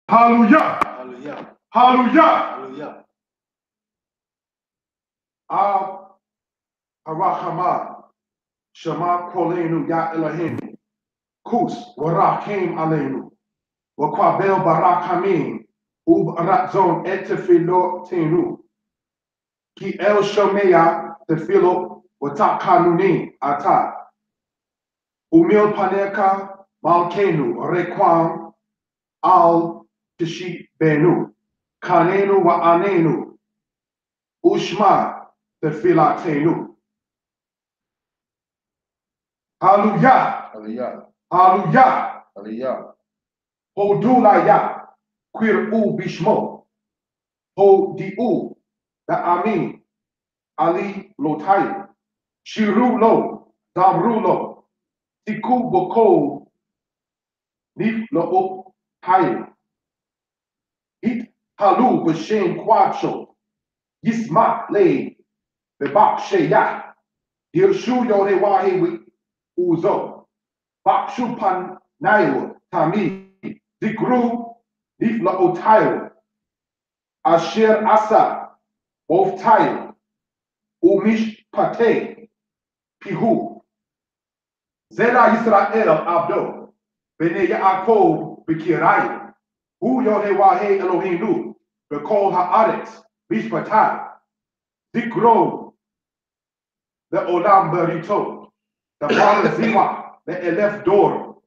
Hallelujah. Hallelujah. Hallelujah. Hallelujah. Ah, Harakama. Shema Kolenu Ya Elohim. Kus Warakim Alenu. Wakwabel Barakamim. Ub Ratzon Etefilo Tenu. Ki El Shomeya Tefilo Watakanunim Ata. Umil Paneka Malkenu Requam Al Tishi Benu. Kanenu wa Anenu. Ushma Tefilatenu. Hallelujah. Hallelujah. Hallelujah. Hallelujah. Hodulaya. Quir u bishmo. Ho di u. The amin. Ali lotai. Shirulo. Damrulo. Tiku boko. Nif lo op hayo. Hit halu b'shem kwacho. Yismak le. Bebak sheya. Hirshu yode wahe uzo. Bakshu pan nayo. Tami. Dikru. Nif lo otayo. Asher asa. Both tayo. Umish pate. Pihu. Zera Yisrael abdo. Bene Yaakov bikirayo. Hu Yodewahe Eloheinu. Bekol haaretz. Mishpatai. Dikro. The olam berito. The parazima. The elef dor.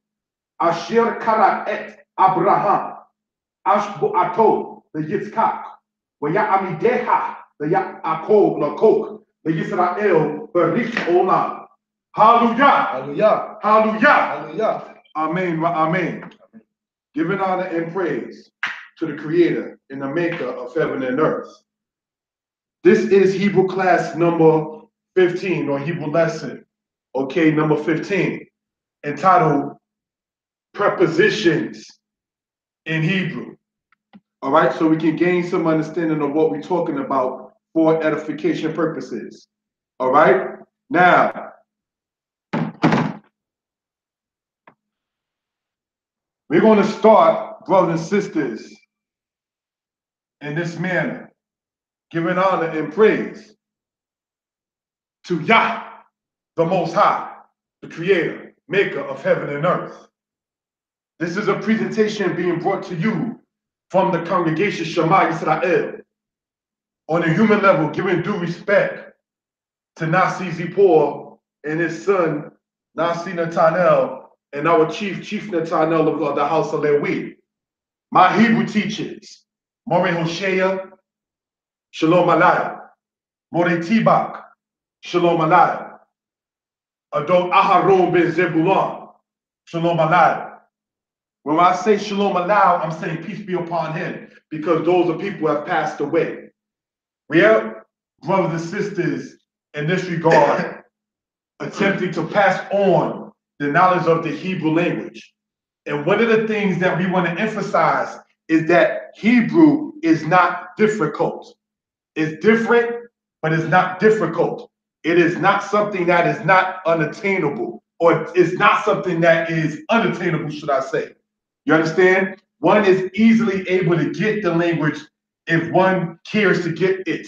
Asher karat et Abraham. Ashbuato. The Yitzchak. Amideha. The Yaakov lakok. The Yisrael berich olam. Hallelujah. Hallelujah. Hallelujah. Hallelujah. Amen. Amen. Giving honor and praise to the Creator and the Maker of heaven and earth. This is Hebrew class number 15, or Hebrew lesson, okay, number 15, entitled Prepositions in Hebrew. All right, so we can gain some understanding of what we're talking about for edification purposes. All right, now we're going to start, brothers and sisters, in this manner, giving honor and praise to Yah, the Most High, the Creator, Maker of heaven and earth. This is a presentation being brought to you from the congregation Shema Yisrael. On a human level, giving due respect to Nasi Zippor and his son, Nasi Natanel, and our Chief Natanel of the house of Lewi. My Hebrew teachers, More Hosea, Shalom Alai. More Tibak, Shalom Alai. Adon Aharon ben Zebulon, Shalom Alai. When I say Shalom Alai, I'm saying peace be upon him, because those are people who have passed away. We are brothers and sisters in this regard, attempting to pass on the knowledge of the Hebrew language. And one of the things that we want to emphasize is that Hebrew is not difficult. It's different, but it's not difficult. It is not something that is not unattainable, or it's not something that is unattainable, should I say. You understand? One is easily able to get the language if one cares to get it.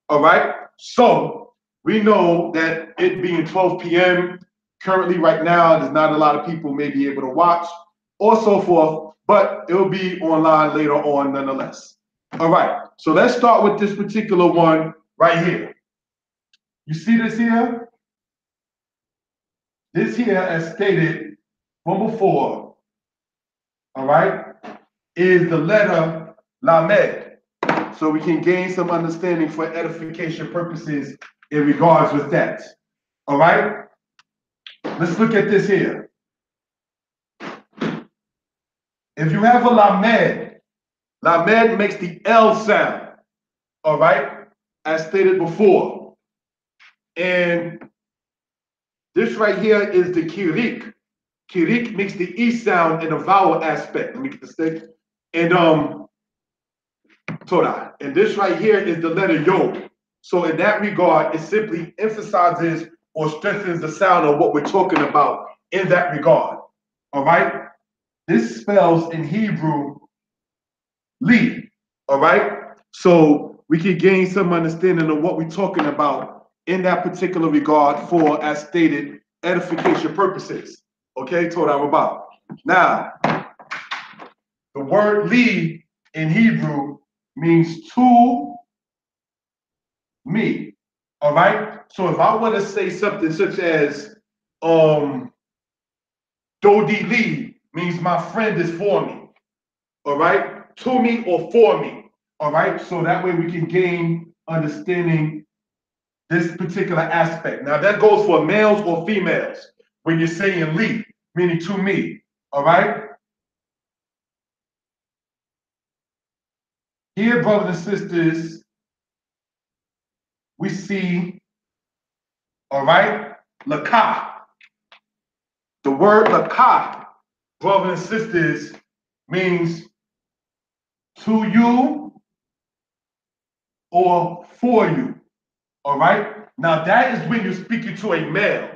All right? So we know that it being 12 p.m., currently right now, there's not a lot of people may be able to watch or so forth, but it'll be online later on nonetheless. All right, so let's start with this particular one right here. You see this here? This here, as stated from before, all right, is the letter Lamed. So we can gain some understanding for edification purposes in regards with that. All right? Let's look at this here. If you have a Lamed makes the L sound. All right? As stated before. And this right here is the Kirik. Kirik makes the E sound in a vowel aspect. Let me get this thing. And Torah. And this right here is the letter Yod. So in that regard, it simply emphasizes or strengthens the sound of what we're talking about in that regard. All right? This spells in Hebrew Li. All right? So we can gain some understanding of what we're talking about in that particular regard for, as stated, edification purposes. Okay, Told Rabah. Now, the word li in Hebrew means to me. All right? So if I want to say something such as Dodi li means my friend is for me. All right? To me or for me. All right? So that way we can gain understanding this particular aspect. Now that goes for males or females when you're saying li, meaning to me. All right? Here, brothers and sisters, we see, all right, lakah. The word lakah, brothers and sisters, means to you or for you. All right? Now that is when you're speaking to a male.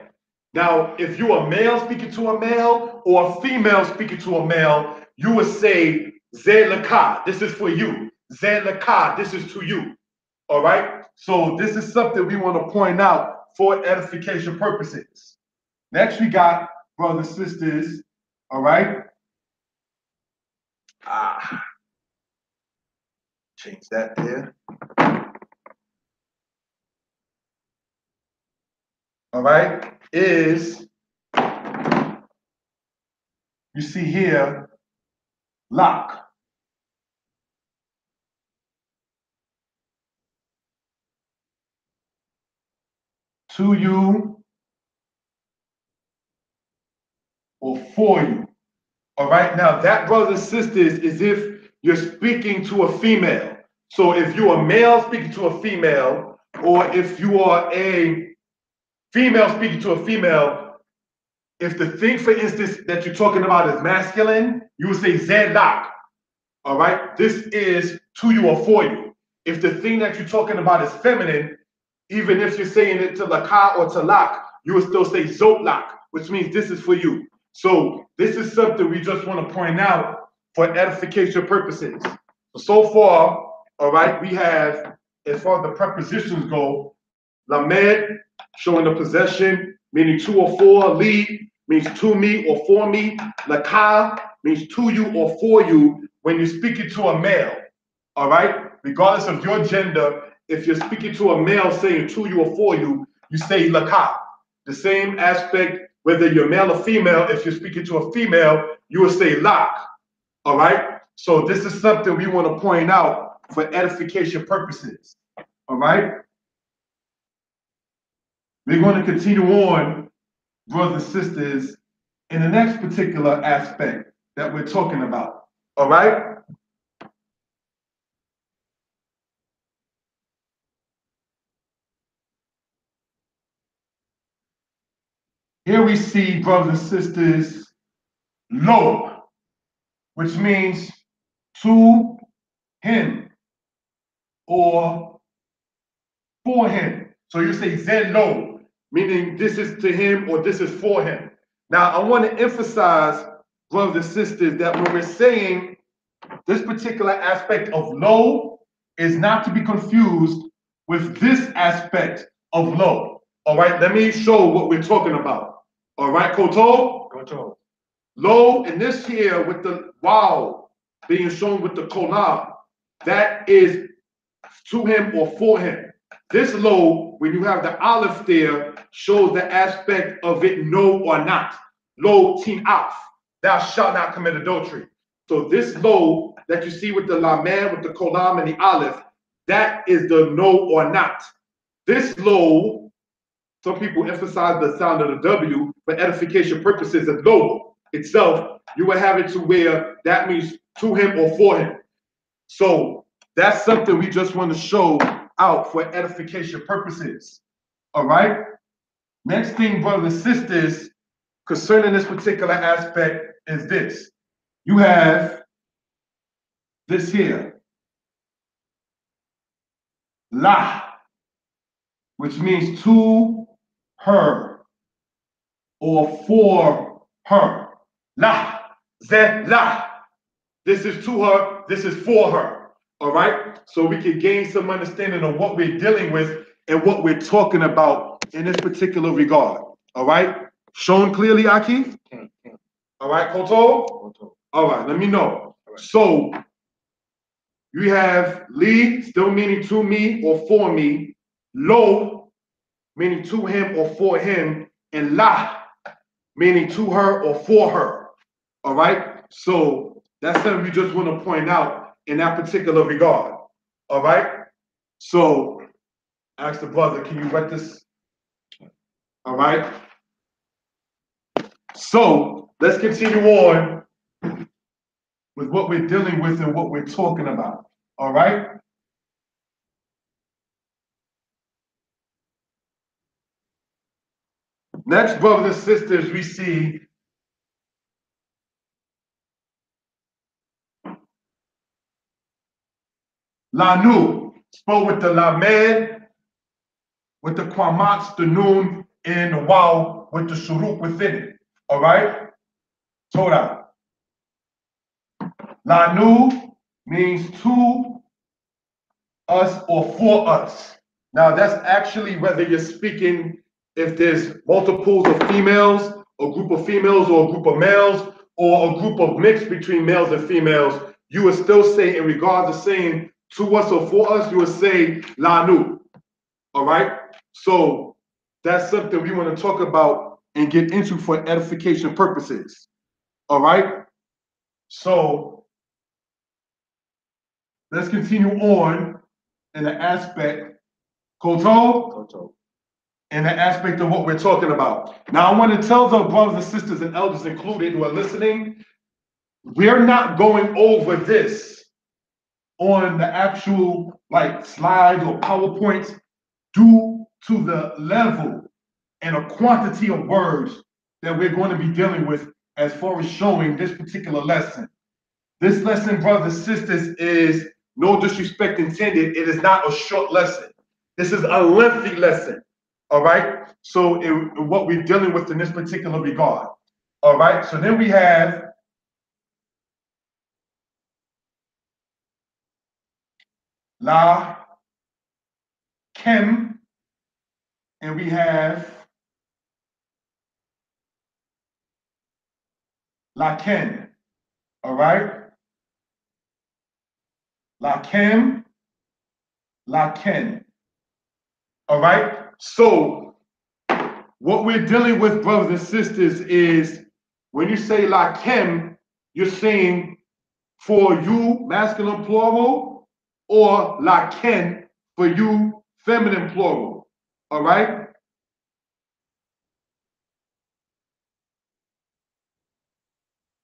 Now, if you're a male speaking to a male or a female speaking to a male, you would say Zed lakah, this is for you. Zed lakah, this is to you. All right? So this is something we want to point out for edification purposes. Next, we got, brothers and sisters, all right? Change that there. All right? Is, you see here, lock. To you or for you. All right, now that, brothers and sisters, is if you're speaking to a female. So if you're a male speaking to a female, or if you are a female speaking to a female, if the thing, for instance, that you're talking about is masculine, you would say zedlak. All right, this is to you or for you. If the thing that you're talking about is feminine, even if you're saying it to laka or to lak, you would still say zotlak, which means this is for you. So this is something we just want to point out for edification purposes. So far, all right, we have, as far as the prepositions go, lamed, showing the possession, meaning to or for. Li means to me or for me. Laka means to you or for you when you're speaking to a male. All right? Regardless of your gender, if you're speaking to a male saying to you or for you, you say laka. The same aspect, whether you're male or female, if you're speaking to a female, you will say lak. All right? So this is something we want to point out for edification purposes. All right? We're going to continue on, brothers and sisters, in the next particular aspect that we're talking about. All right? Here we see, brothers and sisters, lo, which means to him or for him. So you say zen lo, meaning this is to him or this is for him. Now, I want to emphasize, brothers and sisters, that when we're saying this particular aspect of lo is not to be confused with this aspect of lo. All right, let me show what we're talking about. All right, Koto? Koto. Lo, in this here with the wow being shown with the kolam, that is to him or for him. This lo, when you have the aleph there, shows the aspect of it no or not. Lo tin af, thou shalt not commit adultery. So this lo that you see with the lamed, with the kolam and the aleph, that is the no or not. This lo, some people emphasize the sound of the W for edification purposes, and lo itself, you will have it to where that means to him or for him. So that's something we just want to show out for edification purposes. All right. Next thing, brothers and sisters, concerning this particular aspect is this. You have this here, la, which means to her or for her. La, ze, la. This is to her, this is for her. All right? So we can gain some understanding of what we're dealing with and what we're talking about in this particular regard. All right? Shown clearly, Aki? All right, Koto? All right, let me know. So you have li, still meaning to me or for me, lo, meaning to him or for him, and la, meaning to her or for her. All right? So that's something we just want to point out in that particular regard. All right? So ask the brother, can you write this? All right? So let's continue on with what we're dealing with and what we're talking about. All right? Next, brothers and sisters, we see Lanu, spoke with the Lamed, with the Quamats, the Nun, and the Waw, with the Shuruk within it. All right? Torah. Lanu means to us or for us. Now, that's actually whether you're speaking, if there's multiples of females, a group of females, or a group of males, or a group of mix between males and females, you would still say, in regards to saying to us or for us, you would say Lanu. All right? So that's something we want to talk about and get into for edification purposes. All right? So let's continue on in the aspect, Koto, in the aspect of what we're talking about. Now, I want to tell the brothers and sisters and elders included who are listening, we're not going over this on the actual like slides or PowerPoints due to the level and a quantity of words that we're going to be dealing with as far as showing this particular lesson. This lesson, brothers and sisters, is no disrespect intended. It is not a short lesson. This is a lengthy lesson. All right. So what we're dealing with in this particular regard. All right. So then we have La Kem, and we have La Ken. All right. La Kem, La Ken. All right. So what we're dealing with, brothers and sisters, is when you say La Kem, you're saying for you, masculine plural, or La Ken for you, feminine plural. All right?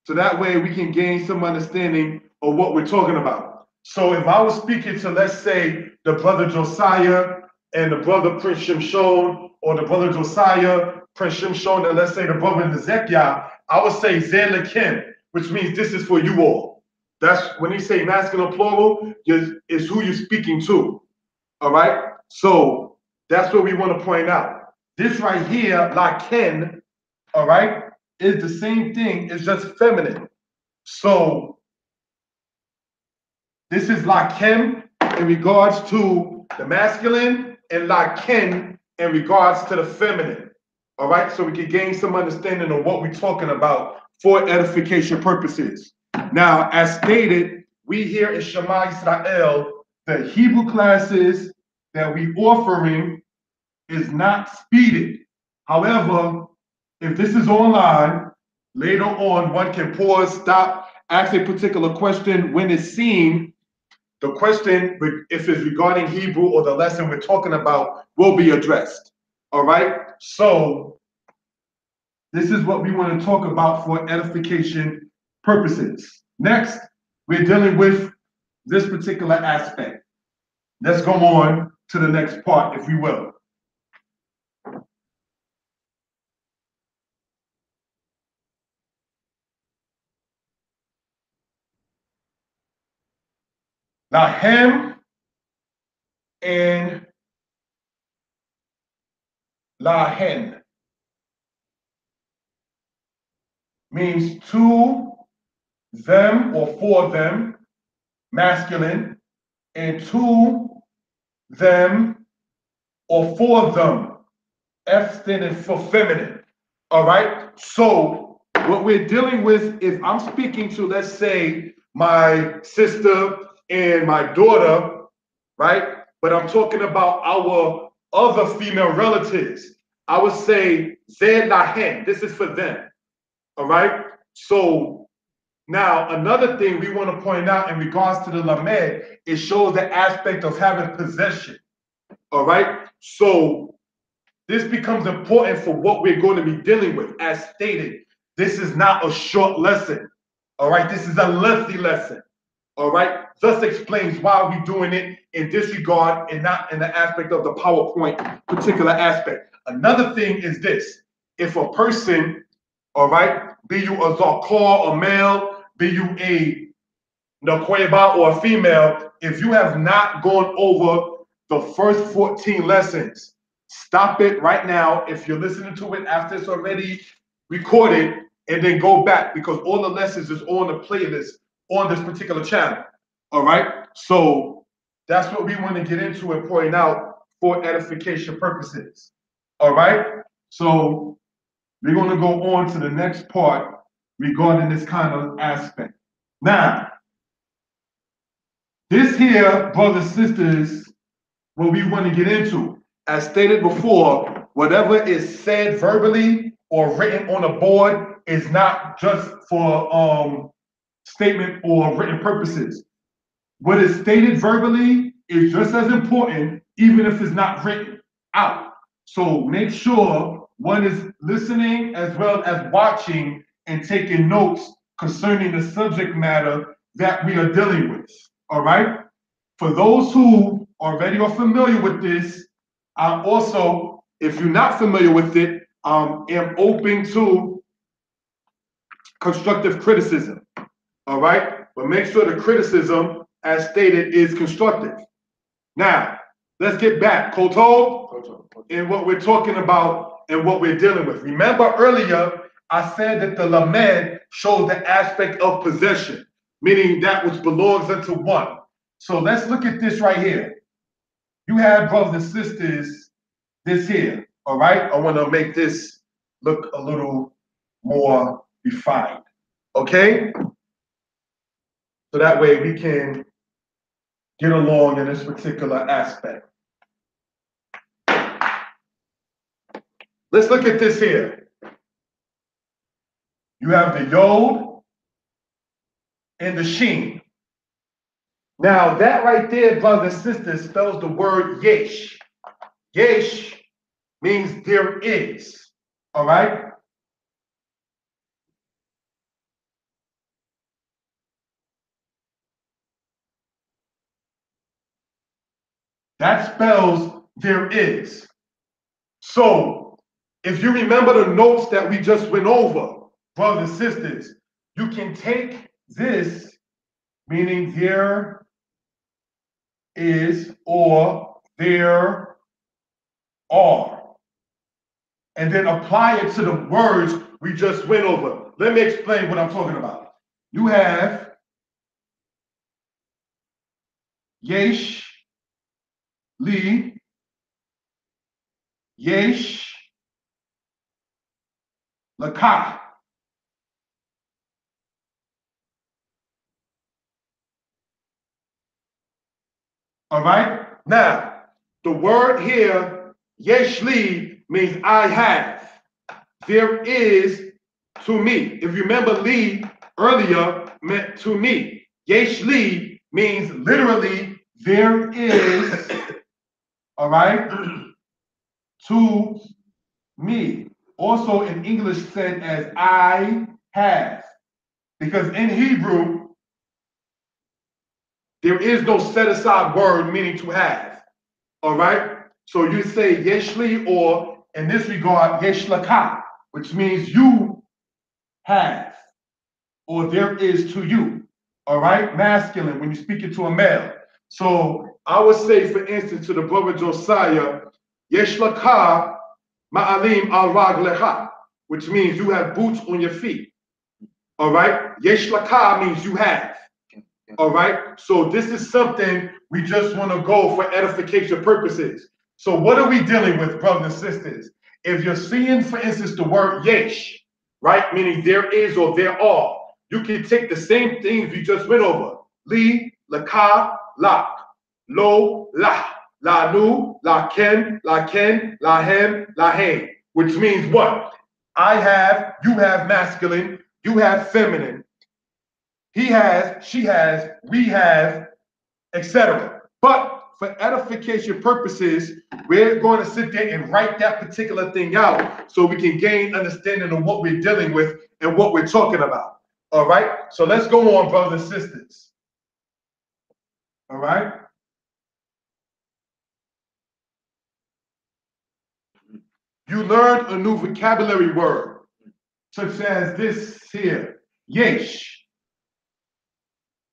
So that way we can gain some understanding of what we're talking about. So if I was speaking to, let's say, the brother Josiah and the brother Prince Shimshon, or the brother Josiah, Prince Shimshon, and let's say the brother Ezekiel, I would say Zelakim, which means this is for you all. That's when you say masculine plural, is who you're speaking to. All right? So that's what we want to point out. This right here, like Ken, all right, is the same thing, it's just feminine. So this is like Ken in regards to the masculine and like Ken in regards to the feminine. All right, so we can gain some understanding of what we're talking about for edification purposes. Now, as stated, we here in Shema Israel, the Hebrew classes that we offering is not speeded. However, if this is online, later on, one can pause, stop, ask a particular question when it's seen. The question, if it's regarding Hebrew or the lesson we're talking about, will be addressed. All right? So, this is what we want to talk about for edification purposes. Next, we're dealing with this particular aspect. Let's go on to the next part, if we will. Lahem and Lahen means to them or for them, masculine, and to them or for them, F standing for feminine. All right. So what we're dealing with, if I'm speaking to, let's say, my sister and my daughter, right? But I'm talking about our other female relatives. I would say ze lahen. This is for them. All right. So now another thing we want to point out in regards to the lamed, it shows the aspect of having possession. All right. So this becomes important for what we're going to be dealing with. As stated, this is not a short lesson. All right, this is a lengthy lesson. All right, thus explains why we're doing it in this regard and not in the aspect of the PowerPoint particular aspect. Another thing is this: if a person, all right, be you a zakar, a male, be you a nakoeba or a female, if you have not gone over the first 14 lessons, stop it right now. If you're listening to it after it's already recorded, and then go back, because all the lessons is on the playlist on this particular channel. All right. So that's what we want to get into and point out for edification purposes. All right. So we're going to go on to the next part regarding this kind of aspect. Now, this here, brothers and sisters, what we want to get into. As stated before, whatever is said verbally or written on a board is not just for statement or written purposes. What is stated verbally is just as important, even if it's not written out. So make sure one is listening as well as watching and taking notes concerning the subject matter that we are dealing with. All right? For those who already are familiar with this, I'm also, if you're not familiar with it, am open to constructive criticism. All right? But make sure the criticism, as stated, is constructive. Now, let's get back, Koto, in what we're talking about and what we're dealing with. Remember earlier, I said that the lamed shows the aspect of possession, meaning that which belongs unto one. So let's look at this right here. You have brothers and sisters, this here, all right? I want to make this look a little more refined, okay? So that way we can get along in this particular aspect. Let's look at this here. You have the yod and the sheen. Now that right there, brothers and sisters, spells the word yesh. Yesh means there is, all right? That spells there is. So if you remember the notes that we just went over, brothers and sisters, you can take this, meaning there is or there are, and then apply it to the words we just went over. Let me explain what I'm talking about. You have yesh, li, yesh, lakah. All right? Now, the word here, yesh li, means I have. There is to me. If you remember, li earlier meant to me. Yesh li means literally there is, all right, to me. Also in English said as I have. Because in Hebrew, there is no set aside word meaning to have. All right? So you say yeshli, or in this regard, yeshlaka, which means you have, or there is to you. All right? Masculine, when you speak it to a male. So I would say, for instance, to the brother Josiah, yeshlaka ma'alim al raglecha, which means you have boots on your feet. All right. Yesh laka means you have. All right. So this is something we just want to go for edification purposes. So what are we dealing with, brothers and sisters? If you're seeing, for instance, the word yesh, right, meaning there is or there are, you can take the same things we just went over. Li, laka, lak, lo, la, la nu, la ken, la ken, la hem, la hen, which means what? I have, you have masculine, you have feminine, he has, she has, we have, etc. But for edification purposes, we're going to sit there and write that particular thing out so we can gain understanding of what we're dealing with and what we're talking about. All right? So let's go on, brothers and sisters. All right? You learned a new vocabulary word, such as this here, yesh.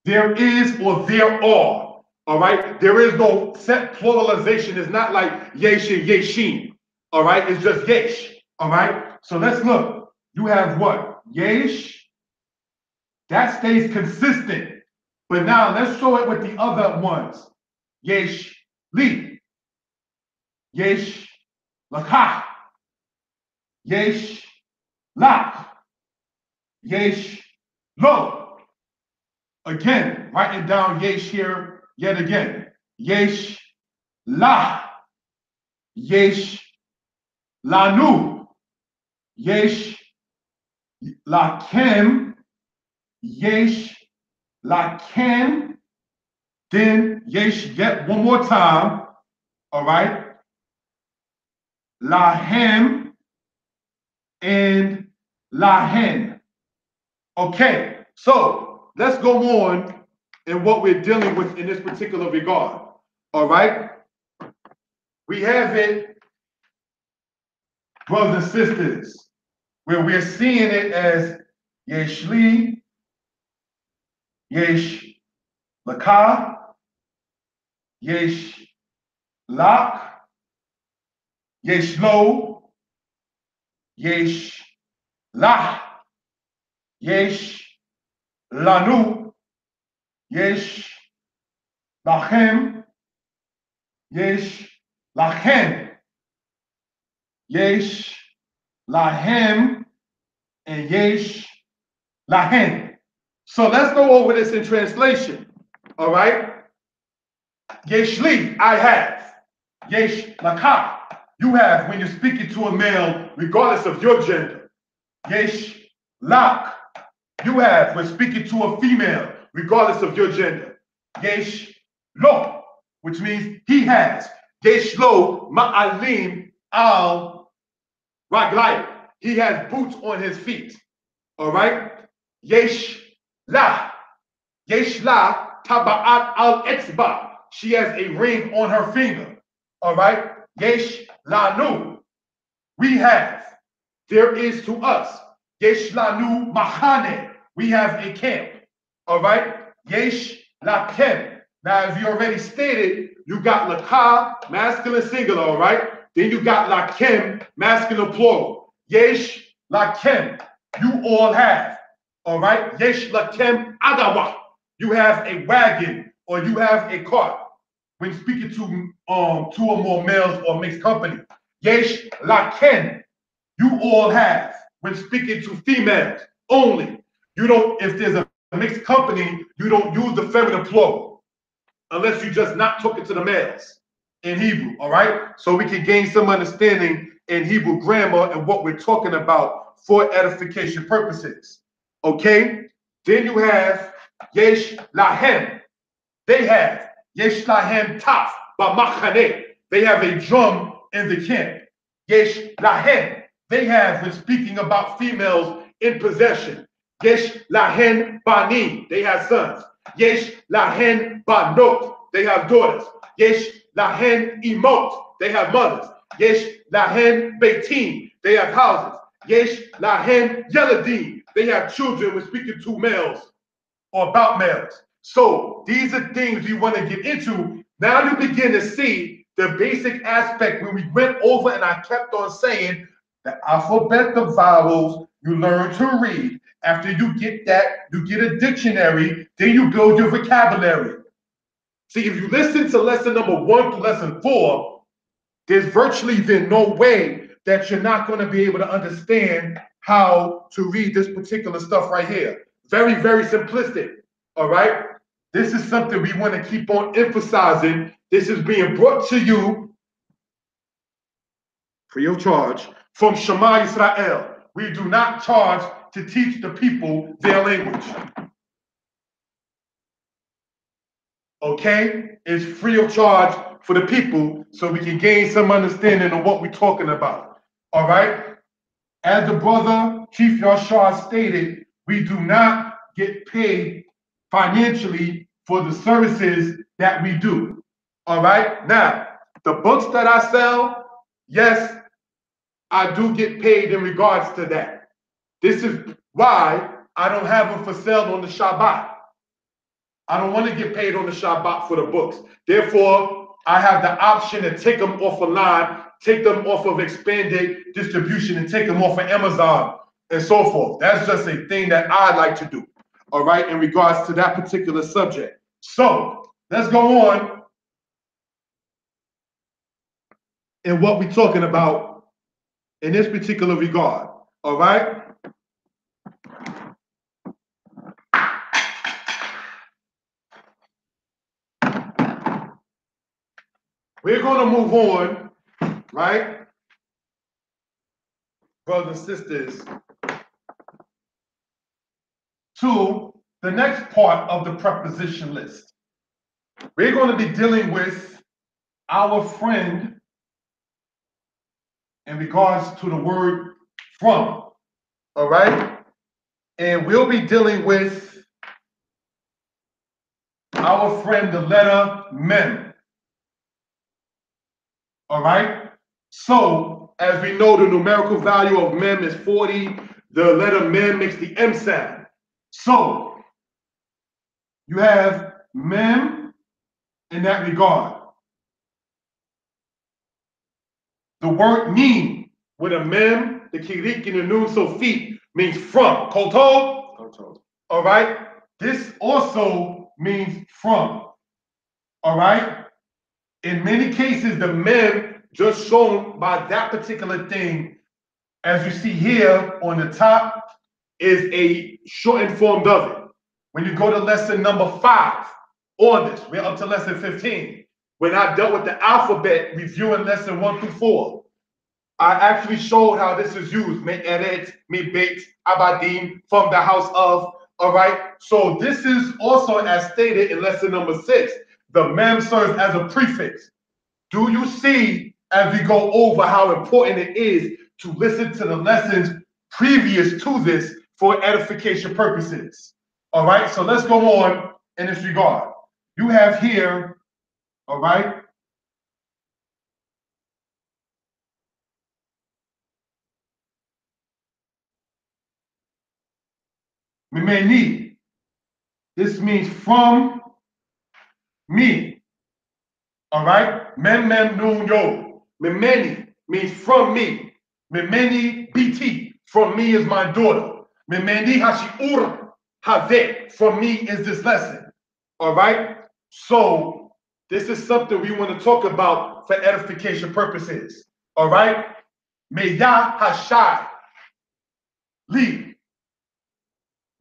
There is or there are. All right. There is no set pluralization. It's not like yesh and yeshin. All right. It's just yesh. All right. So let's look. You have what? Yesh. That stays consistent. But now let's show it with the other ones. Yesh li. Yesh lakah. Yesh lak. Yesh lo. Again, writing down yesh here yet again. Yesh la. Yesh lanu. Yesh lakem. Yesh laken. Then yesh yet one more time. All right. Lahem and lahen. Okay, so let's go on in what we're dealing with in this particular regard. All right. We have it, brothers and sisters, where we're seeing it as yeshli, yesh lakah, yesh lak, yesh lo, yesh lah, yesh lanu, yesh lachem, yesh lachen, yesh lahem, and yesh lahen. So let's go over this in translation. All right. Yeshli, I have. Yesh lakah, you have when you're speaking to a male, regardless of your gender. Yesh lak, you have when speaking to a female, regardless of your gender. Yesh lo, which means he has. Yesh lo ma'alim al raglayim. He has boots on his feet. All right. Yesh la. Yesh la taba'at al etzba. She has a ring on her finger. All right. Yesh lanu. We have. There is to us. Yesh lanu mahane. We have a camp. All right. Yesh lakem. Now, as you already stated, you got lakah, masculine singular. All right. Then you got lakem, masculine plural. Yesh lakem. You all have. All right. Yesh lakem adawa. You have a wagon or you have a cart. When speaking to two or more males or mixed company. Yesh laken. You all have. When speaking to females only. You don't, if there's a mixed company, you don't use the feminine plural. Unless you're just not talking to the males in Hebrew. All right. So we can gain some understanding in Hebrew grammar and what we're talking about for edification purposes. Okay. Then you have Yesh lahem. They have Yesh lahem taf b'machane. They have a drum in the camp. Yesh lahen. They have, when speaking about females in possession. Yesh lahen bani. They have sons. Yesh lahen banot. They have daughters. Yesh lahen imot. They have mothers. Yesh lahen beitim. They have houses. Yesh lahen yeladim. They have children when speaking to males or about males. So these are things you want to get into. Now you begin to see the basic aspect when we went over and I kept on saying The alphabet, the vowels, you learn to read. After you get that, you get a dictionary, then you build your vocabulary. See, if you listen to lesson number 1 through lesson 4, there's virtually then no way that you're not going to be able to understand how to read this particular stuff right here. Very, very simplistic, all right? This is something we want to keep on emphasizing. This is being brought to you free of charge from Shema Israel. We do not charge to teach the people their language. Okay? It's free of charge for the people so we can gain some understanding of what we're talking about. All right? As the brother Chief Yashar stated, we do not get paid financially for the services that we do. All right? Now, the books that I sell, yes, I do get paid in regards to that. This is why I don't have them for sale on the Shabbat. I don't want to get paid on the Shabbat for the books. Therefore, I have the option to take them off of line, take them off of expanded distribution, and take them off of Amazon and so forth. That's just a thing that I like to do, all right, in regards to that particular subject. So let's go on in what we're talking about in this particular regard, all right? We're going to move on, right, brothers and sisters, to the next part of the preposition list. We're going to be dealing with our friend in regards to the word from, all right? And we'll be dealing with our friend, the letter mem, all right? So, as we know, the numerical value of mem is 40. The letter mem makes the M sound. So, you have mem in that regard. The word mean with a mem, the kirik and the nun so feet means from. Koto? All right? This also means from. All right? In many cases, the mem just shown by that particular thing, as you see here on the top, is a shortened form of it. When you go to lesson number 5 on this, we're up to lesson 15. When I dealt with the alphabet, reviewing lesson 1 through 4, I actually showed how this is used. Me eret, me beit, abadim, from the house of. All right. So this is also as stated in lesson number 6. The mem serves as a prefix. Do you see as we go over how important it is to listen to the lessons previous to this for edification purposes? All right. So let's go on in this regard. You have here, all right, mimeni. This means from me. All right? Mem nun yo. Mimeni means from me. Mimeni BT. From me is my daughter. Mimeni hashiur hazeh. From me is this lesson. All right? So this is something we want to talk about for edification purposes. All right? Meya hashai li.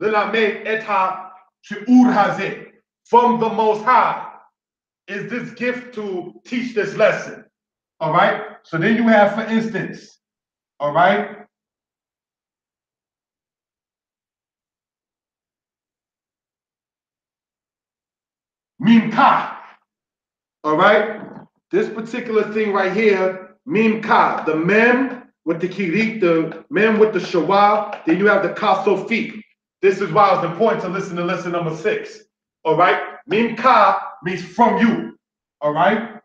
Lilame etha shiur hazeh. From the Most High is this gift to teach this lesson. All right. So then you have, for instance, all right, mimka. All right. This particular thing right here, mimka, the mem with the kirik, the mem with the shawa, then you have the kasofi. This is why it's important to listen to lesson number 6. All right. Mimka means from you. All right.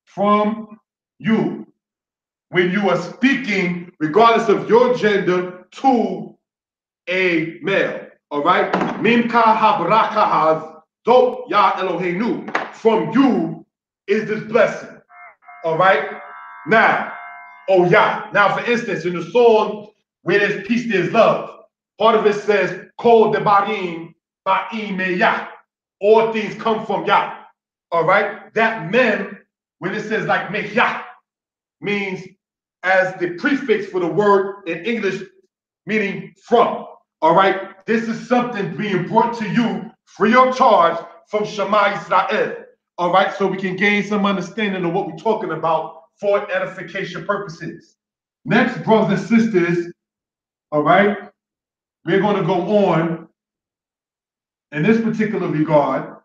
From you. When you are speaking, regardless of your gender, to a male. All right? Mimka habrakahaz do ya Eloheinu. From you is this blessing. All right? Now, oh Yah. Now, for instance, in the song where there's peace, there's love, part of it says, Kol debarim ba'im me Yah. All things come from Yah. All right? That mem, when it says like me Yah, means as the prefix for the word in English, meaning from. All right? This is something being brought to you free of charge from Shema Israel. All right? So we can gain some understanding of what we're talking about for edification purposes. Next, brothers and sisters, all right, we're going to go on in this particular regard.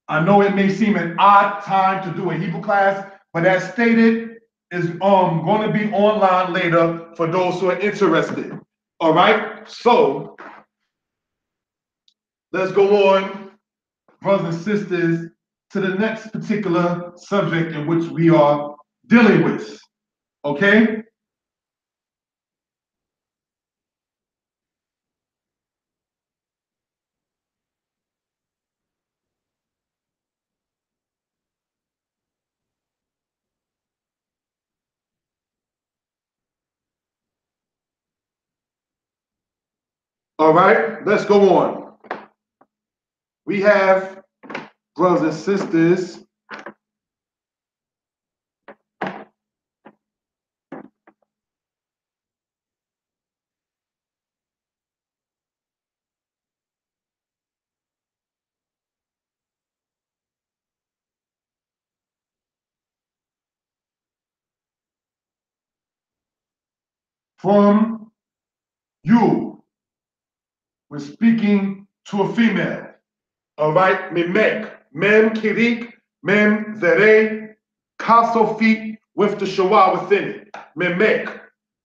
I know it may seem an odd time to do a Hebrew class, but as stated, is going to be online later for those who are interested. All right, so let's go on, brothers and sisters, to the next particular subject in which we are dealing with. Okay? All right, let's go on. We have, brothers and sisters, from you. We're speaking to a female. All right, mimek, mem kirik, mem zere, kasofit with the shawah within it. Mimek.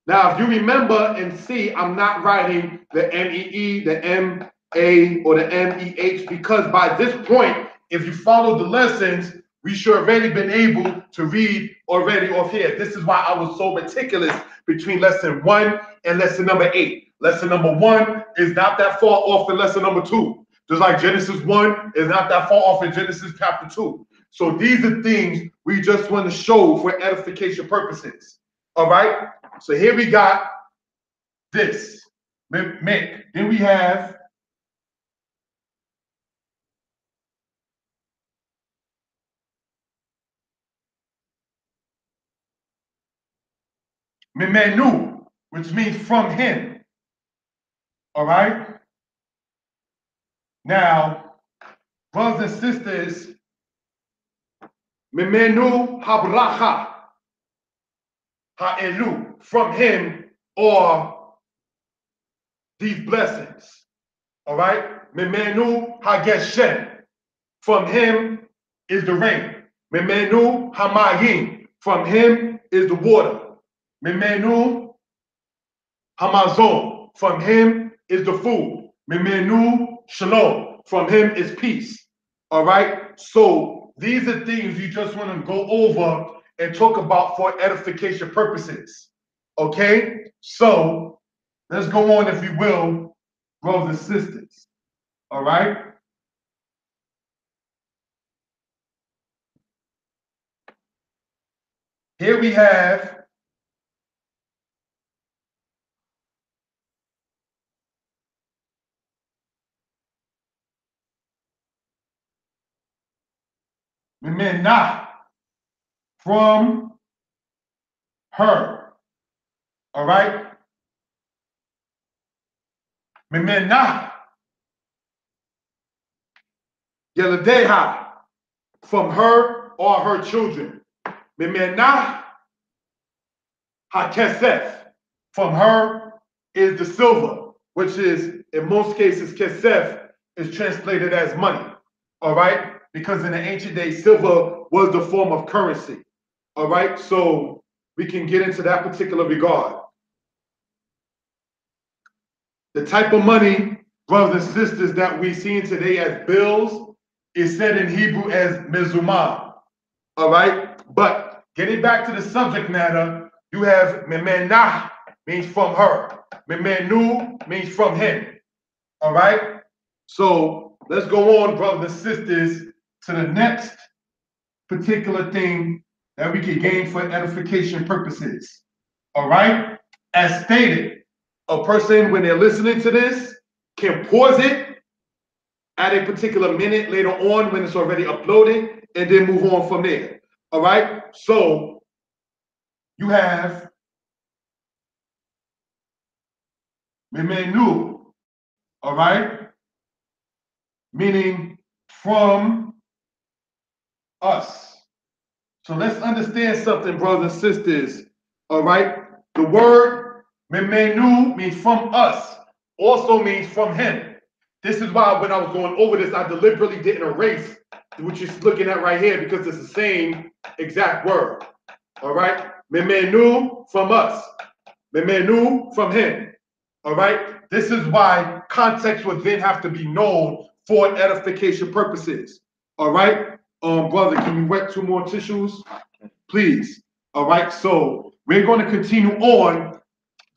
Now, if you remember and see, I'm not writing the M-E-E, the M-A, or the M-E-H, because by this point, if you follow the lessons, we should already been able to read already off here. This is why I was so meticulous between lesson 1 and lesson number 8. Lesson number 1 is not that far off than lesson number 2. Just like Genesis 1 is not that far off in Genesis chapter 2. So these are things we just want to show for edification purposes. All right? So here we got this. Make. Then we have Mimenu, which means from him. All right? Now, brothers and sisters, Mimenu habracha ha'elu, from him or these blessings. All right? Mimenu hageshem, from him is the rain. Mimenu hamayim, from him is the water. Mimenu hamazon, from him is the food. Mimenu shalom, from him is peace. All right? So these are things you just want to go over and talk about for edification purposes. Okay? So let's go on, if you will, brothers and sisters. All right? Here we have Mimena, from her. All right? Mimena, Yeladeha, from her or her children. Mimena, HaKesef, from her is the silver, which is, in most cases, Kesef is translated as money. All right? Because in the ancient days, silver was the form of currency. All right? So we can get into that particular regard. The type of money, brothers and sisters, that we see today as bills is said in Hebrew as mezumah. All right? But getting back to the subject matter, you have memenah, means from her. Memenu means from him. All right? So let's go on, brothers and sisters, to the next particular thing that we can gain for edification purposes. All right? As stated, a person, when they're listening to this, can pause it at a particular minute later on when it's already uploaded and then move on from there. All right? So you have menu, all right? Meaning from us. So let's understand something, brothers and sisters. All right? The word menu means from us, also means from him. This is why when I was going over this, I deliberately didn't erase what you're looking at right here because it's the same exact word. All right? Menu from us. Menu from him. All right? This is why context would then have to be known for edification purposes. All right? Brother, can you wet 2 more tissues? Please. All right, so we're going to continue on,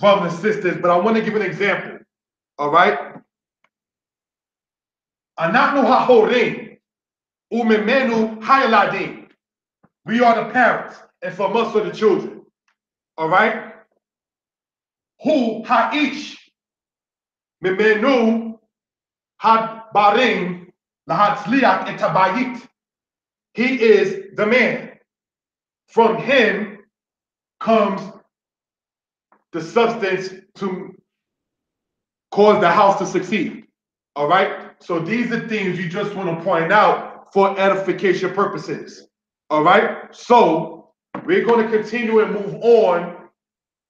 brothers and sisters, but I want to give an example. All right? Anaknu hahorim umemenu hayaladim. We are the parents, and from us are the children. All right? Hu ha'ish memenu hadbarim lahatzliach etabayit. He is the man. From him comes the substance to cause the house to succeed. All right? So these are things you just want to point out for edification purposes. All right? So we're going to continue and move on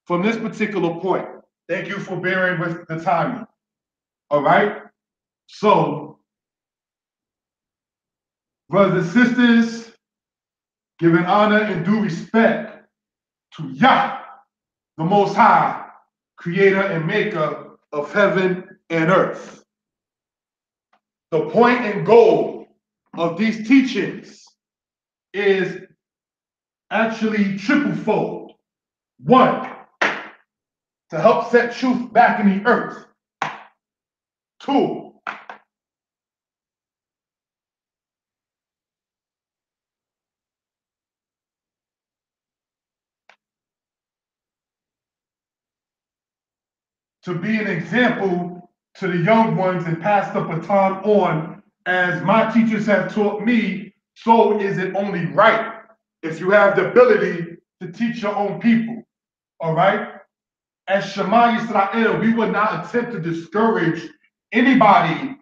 from this particular point. Thank you for bearing with the timing. All right? So, brothers and sisters, giving honor and due respect to Yah, the Most High, creator and maker of heaven and earth. The point and goal of these teachings is actually triplefold. 1, to help set truth back in the earth. 2, to be an example to the young ones and pass the baton on. As my teachers have taught me, so is it only right if you have the ability to teach your own people. All right? As Shema Yisrael, we would not attempt to discourage anybody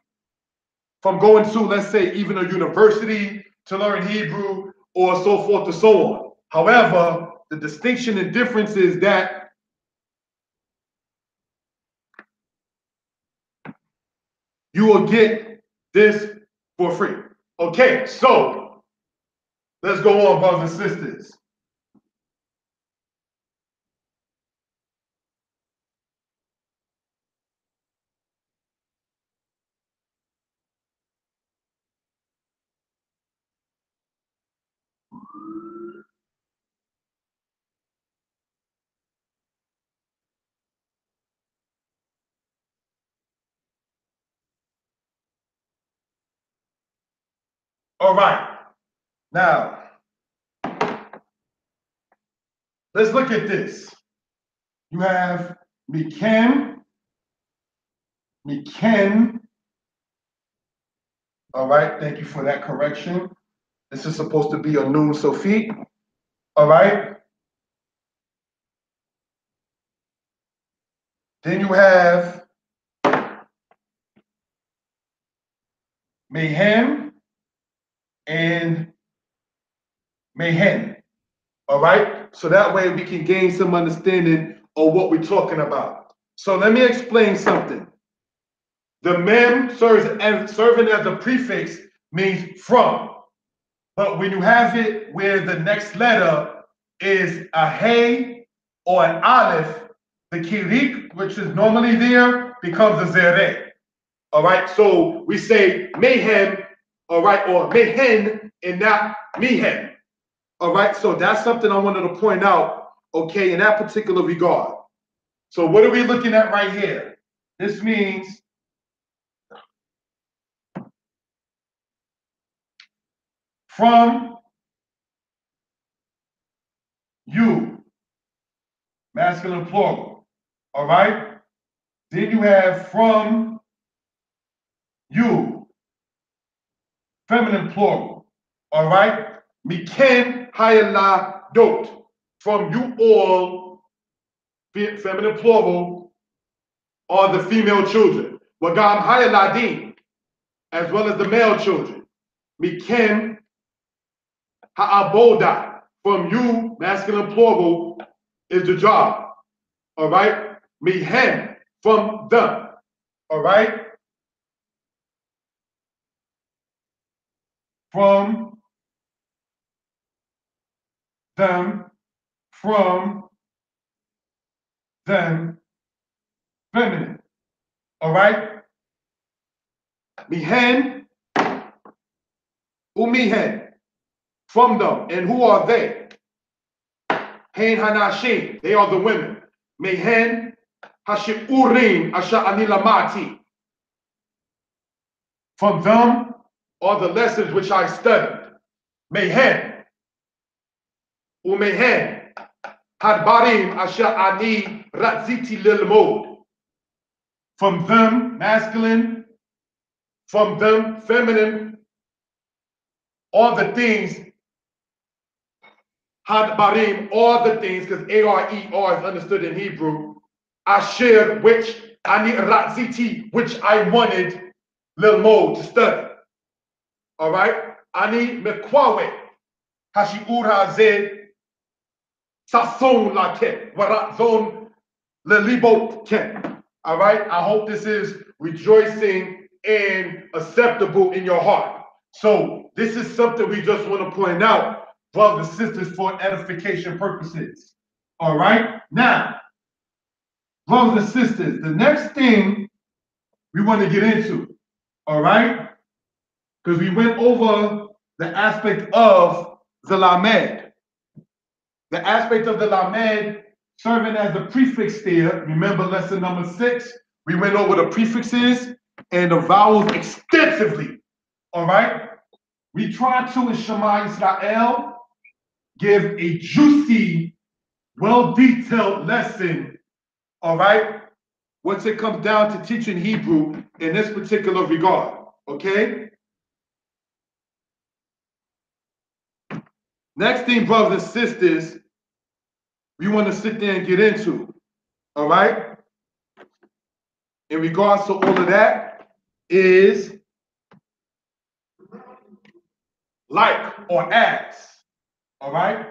from going to, let's say, even a university to learn Hebrew or so forth and so on. However, the distinction and difference is that you will get this for free. Okay, so let's go on, brothers and sisters. All right, now let's look at this. You have Miken. All right, thank you for that correction. This is supposed to be a Nun Sophie. All right. Then you have Mayhem and Mayhem. All right. So that way we can gain some understanding of what we're talking about. So let me explain something. The mem serving as a prefix means from. But when you have it where the next letter is a hey or an aleph, the kirik, which is normally there, becomes a zere. All right, so we say mayhem, all right, or mehen and not mehen. All right, so that's something I wanted to point out, okay, in that particular regard. So what are we looking at right here? This means from you, masculine plural. All right? Then you have from you, feminine plural. All right? Miken hayala dot. From you all, feminine plural, are the female children. Wagam hayaladim, as well as the male children. Miken ha'aboda. From you, masculine plural, is the job. All right? Mihen, from them. All right? From them, from them, feminine. All right? Mihen, umihen, from them. And who are they? Hen hanashim, they are the women. Mehen hashiurim asha anilamati. From them are the lessons which I studied. Mehen, umehen, hadbarim asha ani ratziti lilmod. From them, masculine, from them, feminine, all the things, hadbarim, all the things, because A-R-E-R is understood in Hebrew, asher, which, ani ratziti, which I wanted lilmod, to study. All right? Ani mekwawe, hashiur hazeh, sason laket, waratzon lelibot ket. All right? I hope this is rejoicing and acceptable in your heart. So this is something we just want to point out, brothers and sisters, for edification purposes. All right? Now, brothers and sisters, the next thing we want to get into, all right? Because we went over the aspect of the lamed. The aspect of the lamed serving as the prefix there. Remember lesson number 6? We went over the prefixes and the vowels extensively. All right? We tried to, in Shema Israel, give a juicy, well-detailed lesson, all right? Once it comes down to teaching Hebrew in this particular regard, okay? Next thing, brothers and sisters, we want to sit there and get into, all right? In regards to all of that is like or as, all right?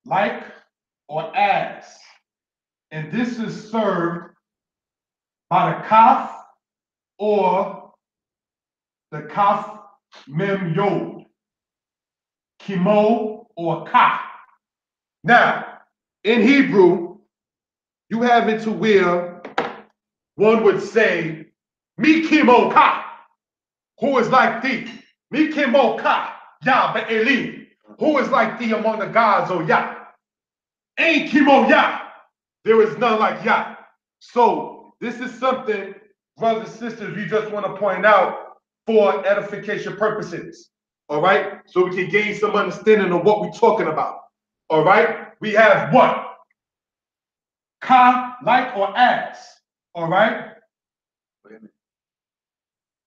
Like or as. And this is served by the kaf or the kaf mem yod, kimo or ka. Now, in Hebrew, you have it to where one would say, mi kimo ka, who is like thee? Mi kimo ka, Yah be'elim, who is like thee among the gods, O Yah? Ain't kimo Yah, there is none like Yah. So this is something, brothers and sisters, we just want to point out for edification purposes. All right? So we can gain some understanding of what we're talking about. All right? We have what? Ka, like or as. All right?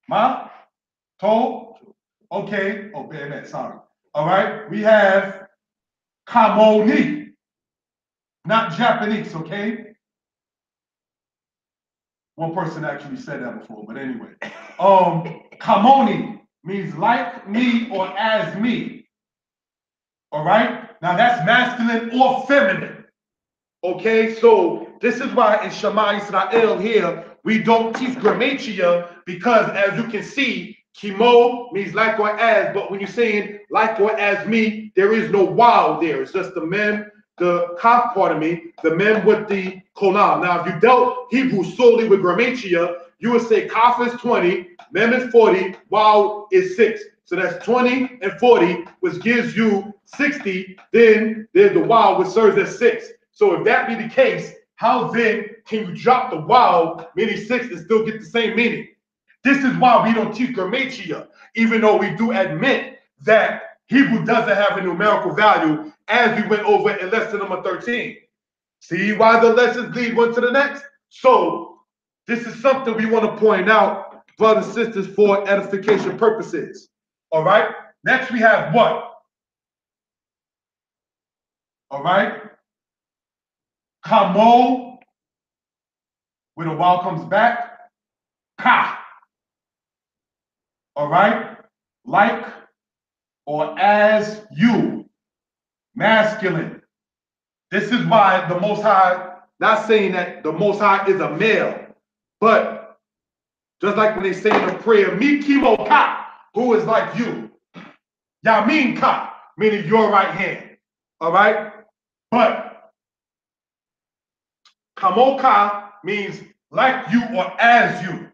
Ma? To? Okay. Oh, bayonet, sorry. All right? We have kamoni. Not Japanese, okay? One person actually said that before, but anyway. Kamoni means like me or as me. All right? Now that's masculine or feminine. Okay? So this is why in Shema Israel here, we don't teach grammatia, because as you can see, kimo means like or as, but when you're saying like or as me, there is no wow there. It's just the mem, the kaf part of me, the mem with the kolam. Now, if you dealt Hebrew solely with grammatia, you would say kaf is 20, mem is 40, wow is 6. So that's 20 and 40, which gives you 60. Then there's the wow, which serves as 6. So if that be the case, how then can you drop the wow, meaning 6, and still get the same meaning? This is why we don't teach grammatia, even though we do admit that Hebrew doesn't have a numerical value, as we went over in lesson number 13. See why the lessons lead one to the next? So this is something we want to point out, brothers and sisters, for edification purposes. All right? Next we have what? All right? Kamo, when the vowel comes back, ka. All right? Like or as you, masculine. This is why the Most High, not saying that the Most High is a male, but just like when they say in the prayer, Mi Kimo Ka, who is like you. Yamin Ka, meaning your right hand. All right? But Kamo Ka means like you or as you.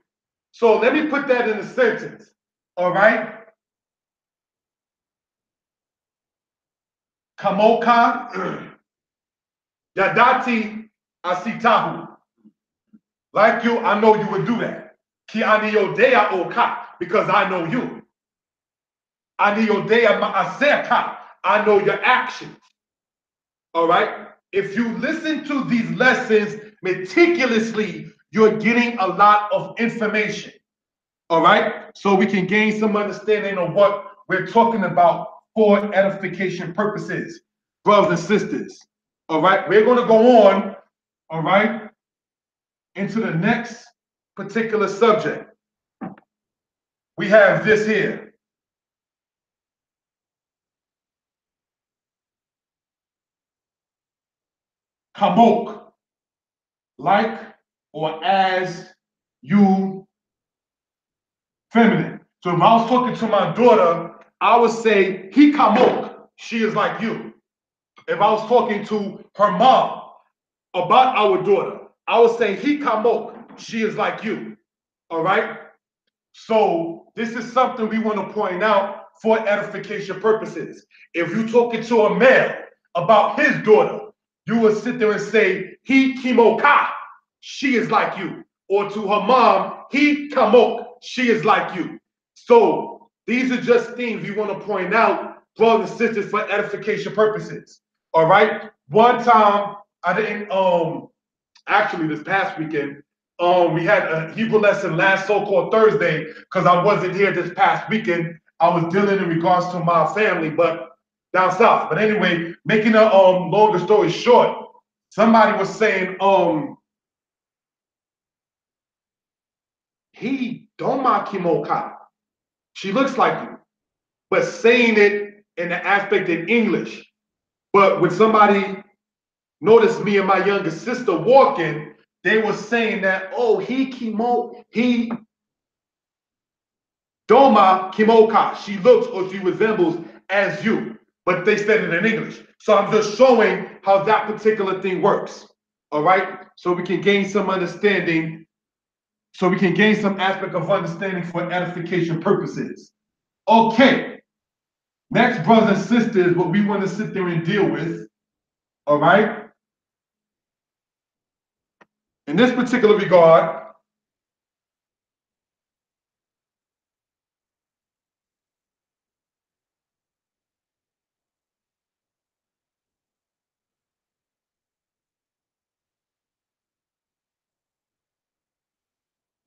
So let me put that in a sentence. All right? Kamo Ka, Yadati Asitahu. Like you, I know you would do that. Ki aniyodea oka, because I know you. Aniyodea ma'aseka, I know your actions. All right? If you listen to these lessons meticulously, you're getting a lot of information. All right? So we can gain some understanding of what we're talking about for edification purposes, brothers and sisters. All right? We're going to go on, all right, into the next particular subject. We have this here. Kamok, like or as you, feminine. So if I was talking to my daughter, I would say, he kamok, she is like you. If I was talking to her mom about our daughter, I would say, he kamok, she is like you. All right? So this is something we want to point out for edification purposes. If you're talking to a male about his daughter, you would sit there and say, he kimoka, she is like you. Or to her mom, he kamok, she is like you. So these are just things we want to point out, brothers and sisters, for edification purposes. All right. One time I didn't actually this past weekend, we had a Hebrew lesson last so-called Thursday because I wasn't here this past weekend. I was dealing in regards to my family, but down south. But anyway, making a longer story short, somebody was saying, he doma kimoka. She looks like you, but saying it in the aspect in English. But when somebody noticed me and my younger sister walking, they were saying that, oh, he doma kimoka. She looks or she resembles as you, but they said it in English. So I'm just showing how that particular thing works. All right, so we can gain some understanding. So we can gain some aspect of understanding for edification purposes. Okay, next, brothers and sisters, what we want to sit there and deal with. All right, in this particular regard,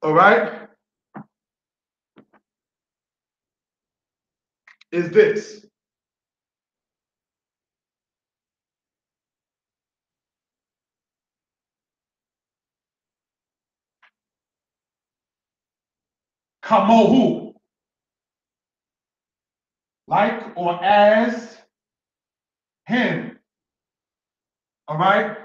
all right, is this. Kamohu, like or as him. All right,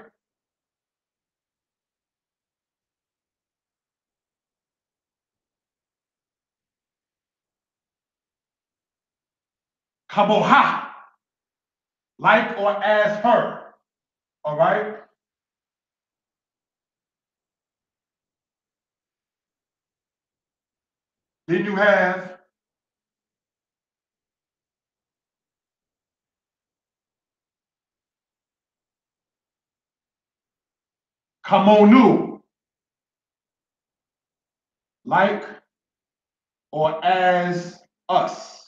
kamoha, like or as her. All right, then you have kamonu, like or as us.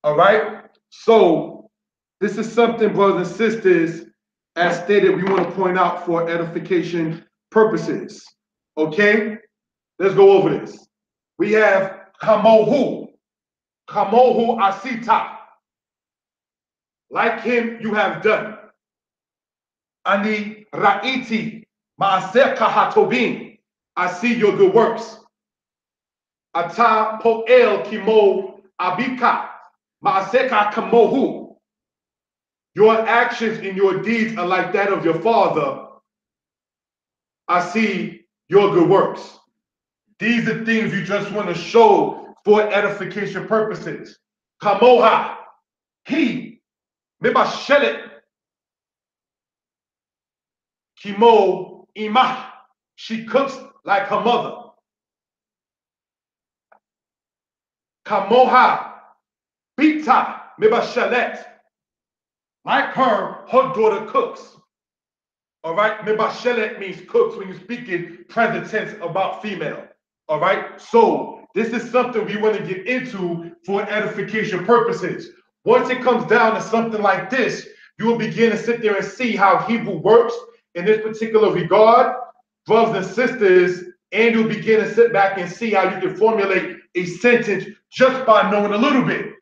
All right, so this is something, brothers and sisters, as stated, we want to point out for edification purposes. Okay? Let's go over this. We have kamohu. Kamohu asita. Like him, you have done. Ani ra'iti ma'aseka hatobin. I see your good works. Ata po'el kimo abika ma'aseka kamohu. Your actions and your deeds are like that of your father. I see your good works. These are things you just want to show for edification purposes. Kamoha, he, mibashelet, kimo imah. She cooks like her mother. Kamoha, bita, mibashelet. Like her daughter cooks. All right, mibashelet means cooks when you speak in present tense about female. All right, so this is something we want to get into for edification purposes. Once it comes down to something like this, you will begin to sit there and see how Hebrew works in this particular regard, brothers and sisters, and you'll begin to sit back and see how you can formulate a sentence just by knowing a little bit.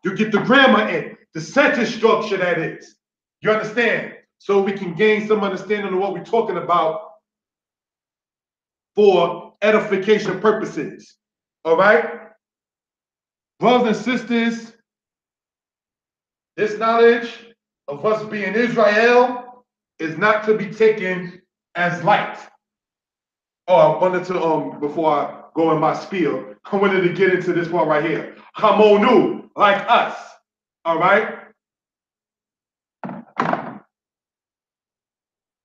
You get the grammar in, the sentence structure that is. You understand? So we can gain some understanding of what we're talking about for edification purposes. All right? Brothers and sisters, this knowledge of us being Israel is not to be taken as light. Oh, I wanted to, before I go in my spiel, I wanted to get into this one right here. Hamonu, like us. All right?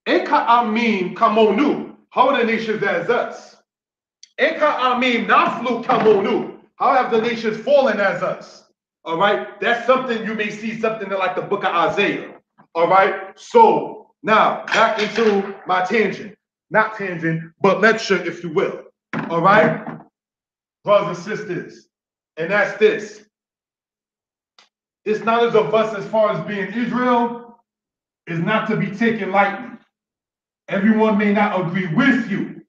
Eka amim kamonu. How are the nations as us? Eka amim naflu kamonu. How have the nations fallen as us? All right, that's something you may see something in like the book of Isaiah. All right, so now back into my tangent, not tangent, but lecture, if you will. All right, brothers and sisters, and that's this. This knowledge of us as far as being Israel is not to be taken lightly. Everyone may not agree with you,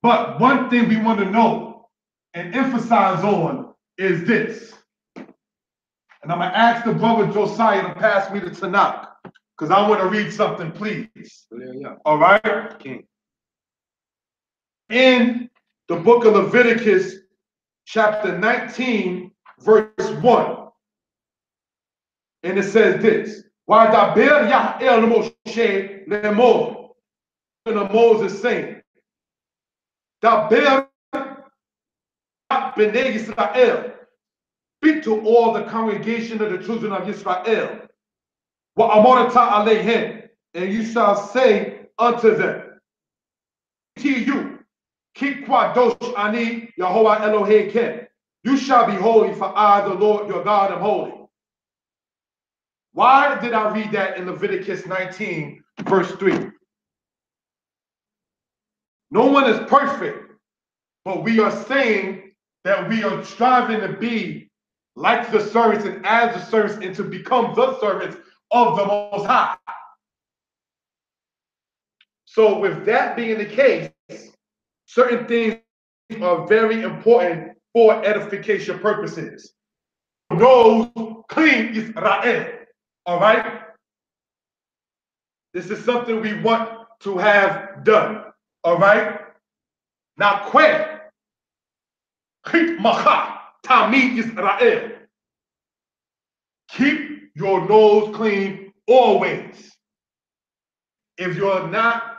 but one thing we want to know and emphasize on is this. And I'm going to ask the brother Josiah to pass me the Tanakh, because I want to read something, please. Yeah. All right? Okay. In the book of Leviticus, chapter 19, verse 1. And it says this. Wadaber Yahel Moshe Lemor. And Moses saying, Daber B'nai Yisrael. Speak to all the congregation of the children of Israel. Wa amorata aleihem, and you shall say unto them, to you, keep kwadosh ani Yahovah Elohim. You shall be holy, for I, the Lord your God, am holy. Why did I read that in Leviticus 19, verse 3? No one is perfect, but we are saying that we are striving to be like the servants and as the servants and to become the servants of the Most High. So with that being the case, certain things are very important for edification purposes. Knows clean Israel. All right? This is something we want to have done. All right? Now, kwe, chit macha, tamid Israel. Keep your nose clean always. If you're not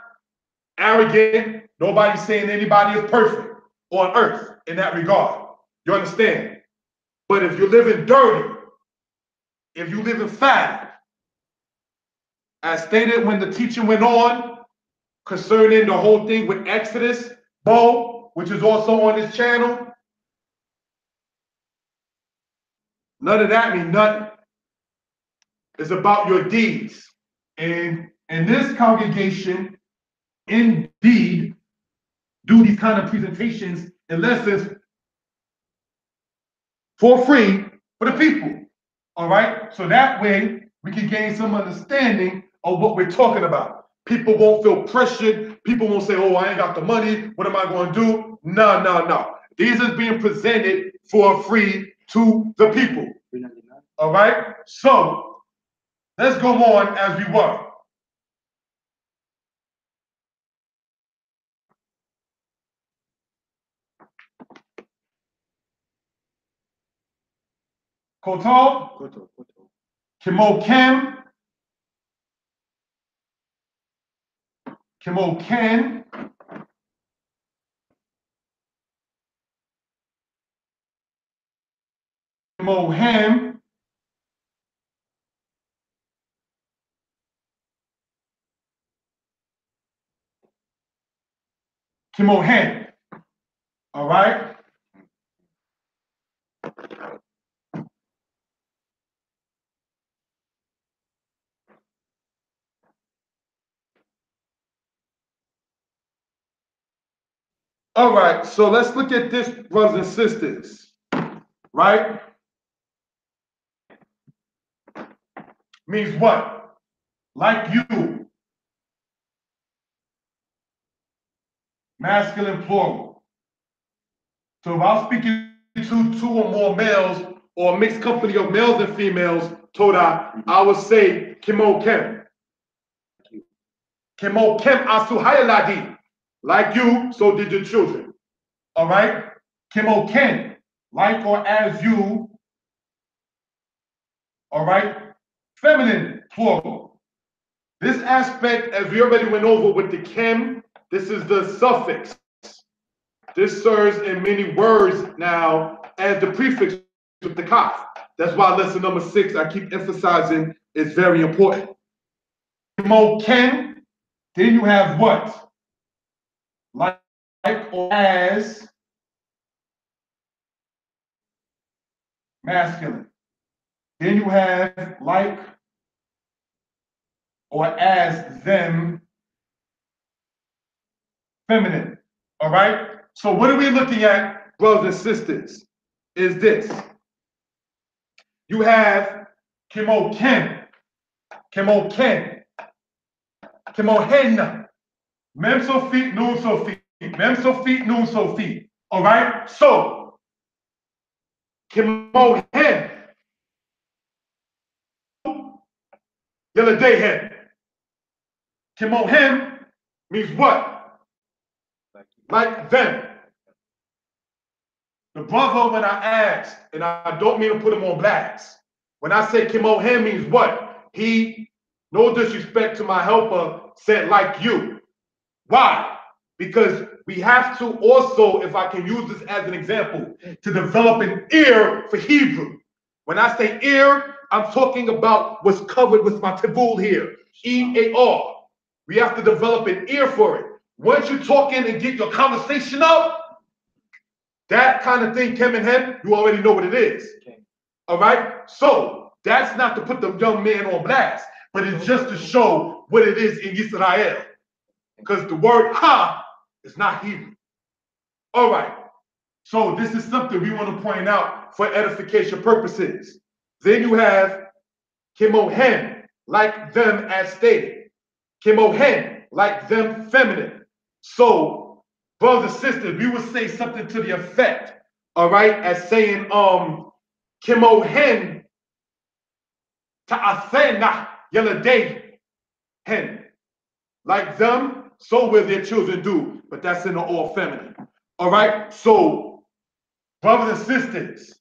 arrogant, nobody's saying anybody is perfect on earth in that regard. You understand? But if you're living dirty, if you live in fat, as stated when the teaching went on concerning the whole thing with Exodus, Bo, which is also on this channel, none of that means nothing. It's about your deeds. And this congregation, indeed, do these kind of presentations and lessons for free for the people. All right? So that way, we can gain some understanding of what we're talking about. People won't feel pressured. People won't say, oh, I ain't got the money. What am I going to do? No, no, no. These is being presented for free to the people. All right? So let's go on as we were. Koto, Kimo Ken, Kimo Ken, Kimo Hem, Kimo Hen. All right? All right, so let's look at this, brothers and sisters, right? Means what? Like you. Masculine plural. So if I'm speaking to two or more males or a mixed company of males and females, Toda, I would say Kimo Kem. Kimo Kem Asu Hayaladi. Like you, so did your children. All right? Kimo Ken. Like or as you. All right? Feminine plural. This aspect, as we already went over with the Kem, this is the suffix. This serves in many words now as the prefix with the kaf. That's why lesson number 6, I keep emphasizing, is very important. Mo Ken, then you have what? Like or as masculine. Then you have like or as them feminine. All right? So what are we looking at, brothers and sisters? Is this. You have Kimo Ken, Kimo Ken, Kimo Hen, Mem Sophie, Nun Sophie, Mem Sophie, Nun Sophie. All right? So, Kimo Hen, Yellow Day Hen. Kimo Hen means what? Like them. The brother, when I asked, and I don't mean to put him on blast, when I say Kimo Hen means what? He, no disrespect to my helper, said like you. Why? Because we have to also, if I can use this as an example, to develop an ear for Hebrew. When I say ear, I'm talking about what's covered with my tabul here, E-A-R. We have to develop an ear for it. Once you talk in and get your conversation up, that kind of thing, Kem and Hem, you already know what it is. Okay. All right? So that's not to put the young man on blast, but it's just to show what it is in Israel. Because the word ha is not Hebrew. All right. So this is something we want to point out for edification purposes. Then you have Kimohen, like them as stated. Kimohen, like them feminine. So, brothers and sisters, we would say something to the effect, all right, as saying, Kimohen ta'asena yeladay hen. Like them, so will their children do, but that's in the all feminine. All right, so brothers and sisters,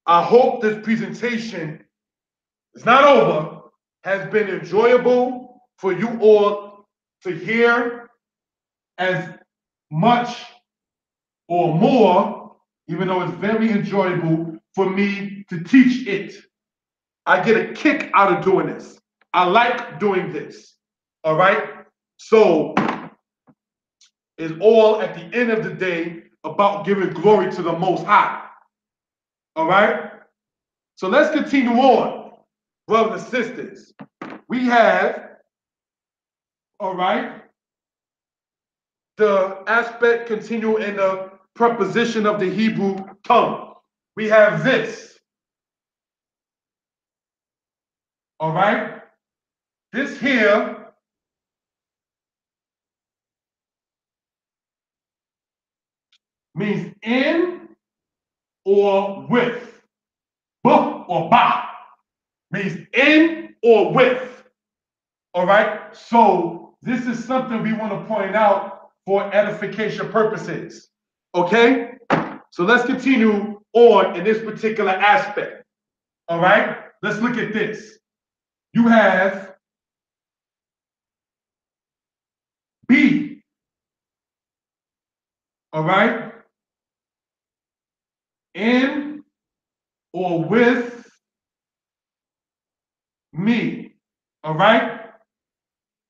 I hope this presentation is not over, has been enjoyable for you all to hear as much or more, even though it's very enjoyable for me to teach it. I get a kick out of doing this. I like doing this. All right, so it's all at the end of the day about giving glory to the Most High. All right? So let's continue on, brothers and sisters. We have, all right, the aspect continue in the preposition of the Hebrew tongue. We have this. All right? This here means in or with. Buh or ba means in or with. All right? So this is something we want to point out for edification purposes. Okay? So let's continue on in this particular aspect. All right? Let's look at this. You have be. All right? In or with me. All right?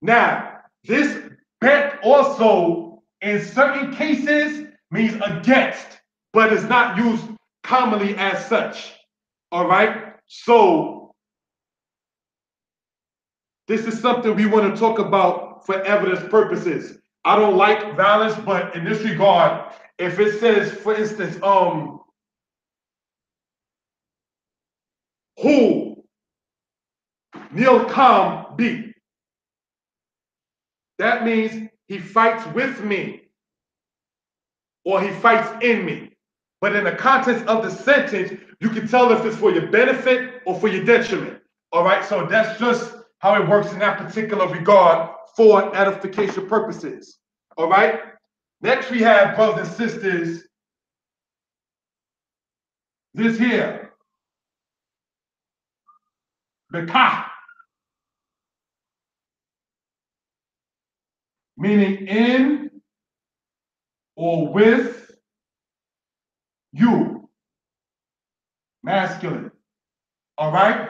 Now, this bet also in certain cases means against, but it's not used commonly as such. All right? So, this is something we want to talk about for evidence purposes. I don't like violence, but in this regard, if it says, for instance, who Nilkam be, that means he fights with me or he fights in me. But in the context of the sentence, you can tell if it's for your benefit or for your detriment. All right, so that's just how it works in that particular regard for edification purposes. All right, next we have, brothers and sisters, this here, the ka, meaning in or with you, masculine. All right,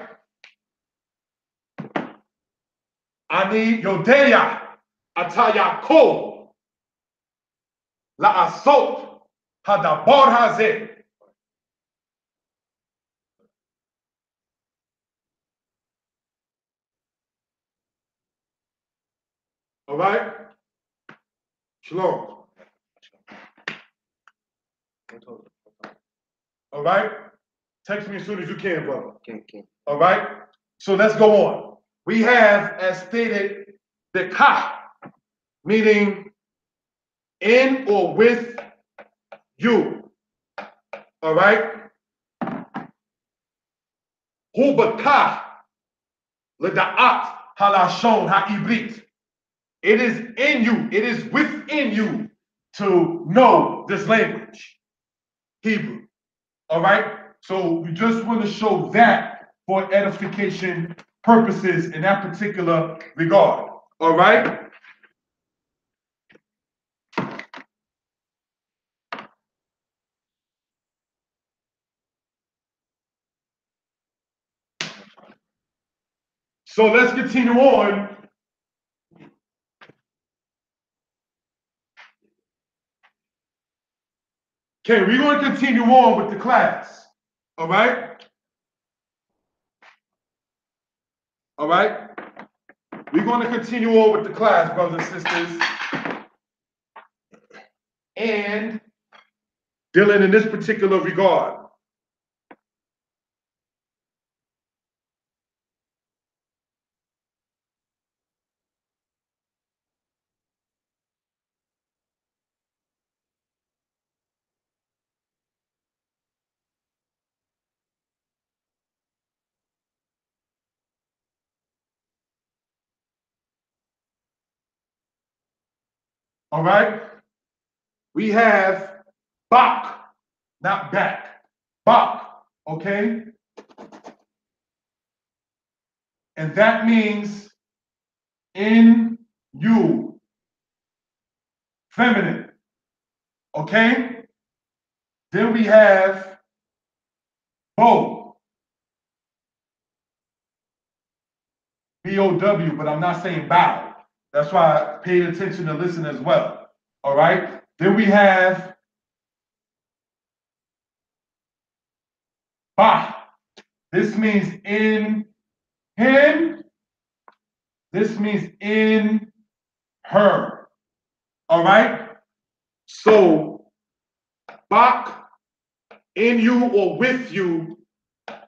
ani yodeya ataya ko la asot hadabor hazeh. All right, shalom. All right, text me as soon as you can, brother. Okay. All right, so let's go on. We have, as stated, the ka, meaning in or with you. All right, hu baka l'da'at halashon ha'ibrit. It is in you, it is within you to know this language, Hebrew. All right, so we just want to show that for edification purposes in that particular regard. All right. So let's continue on. Okay, we're going to continue on with the class. All right. All right. We're going to continue on with the class, brothers and sisters. And dealing in this particular regard. All right. We have bak, not back. Bak, okay? And that means in you, feminine, okay? Then we have bow, B-O-W, but I'm not saying bow. That's why I paid attention to listen as well, all right? Then we have ba. This means in him. This means in her, all right? So, bak, in you or with you,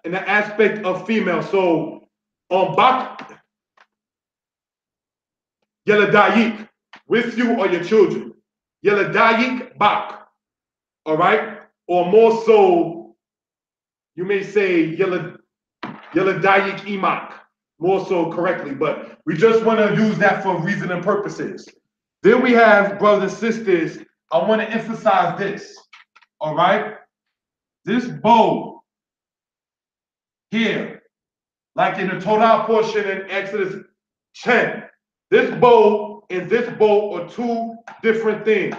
in the aspect of female. So On bak, yeladayik, with you or your children. Yeladayik bak, all right? Or more so, you may say yeladayik imak, more so correctly, but we just want to use that for reasoning purposes. Then we have, brothers and sisters, I want to emphasize this, all right? This bow here, like in the Torah portion in Exodus 10, this bow and this bow are two different things.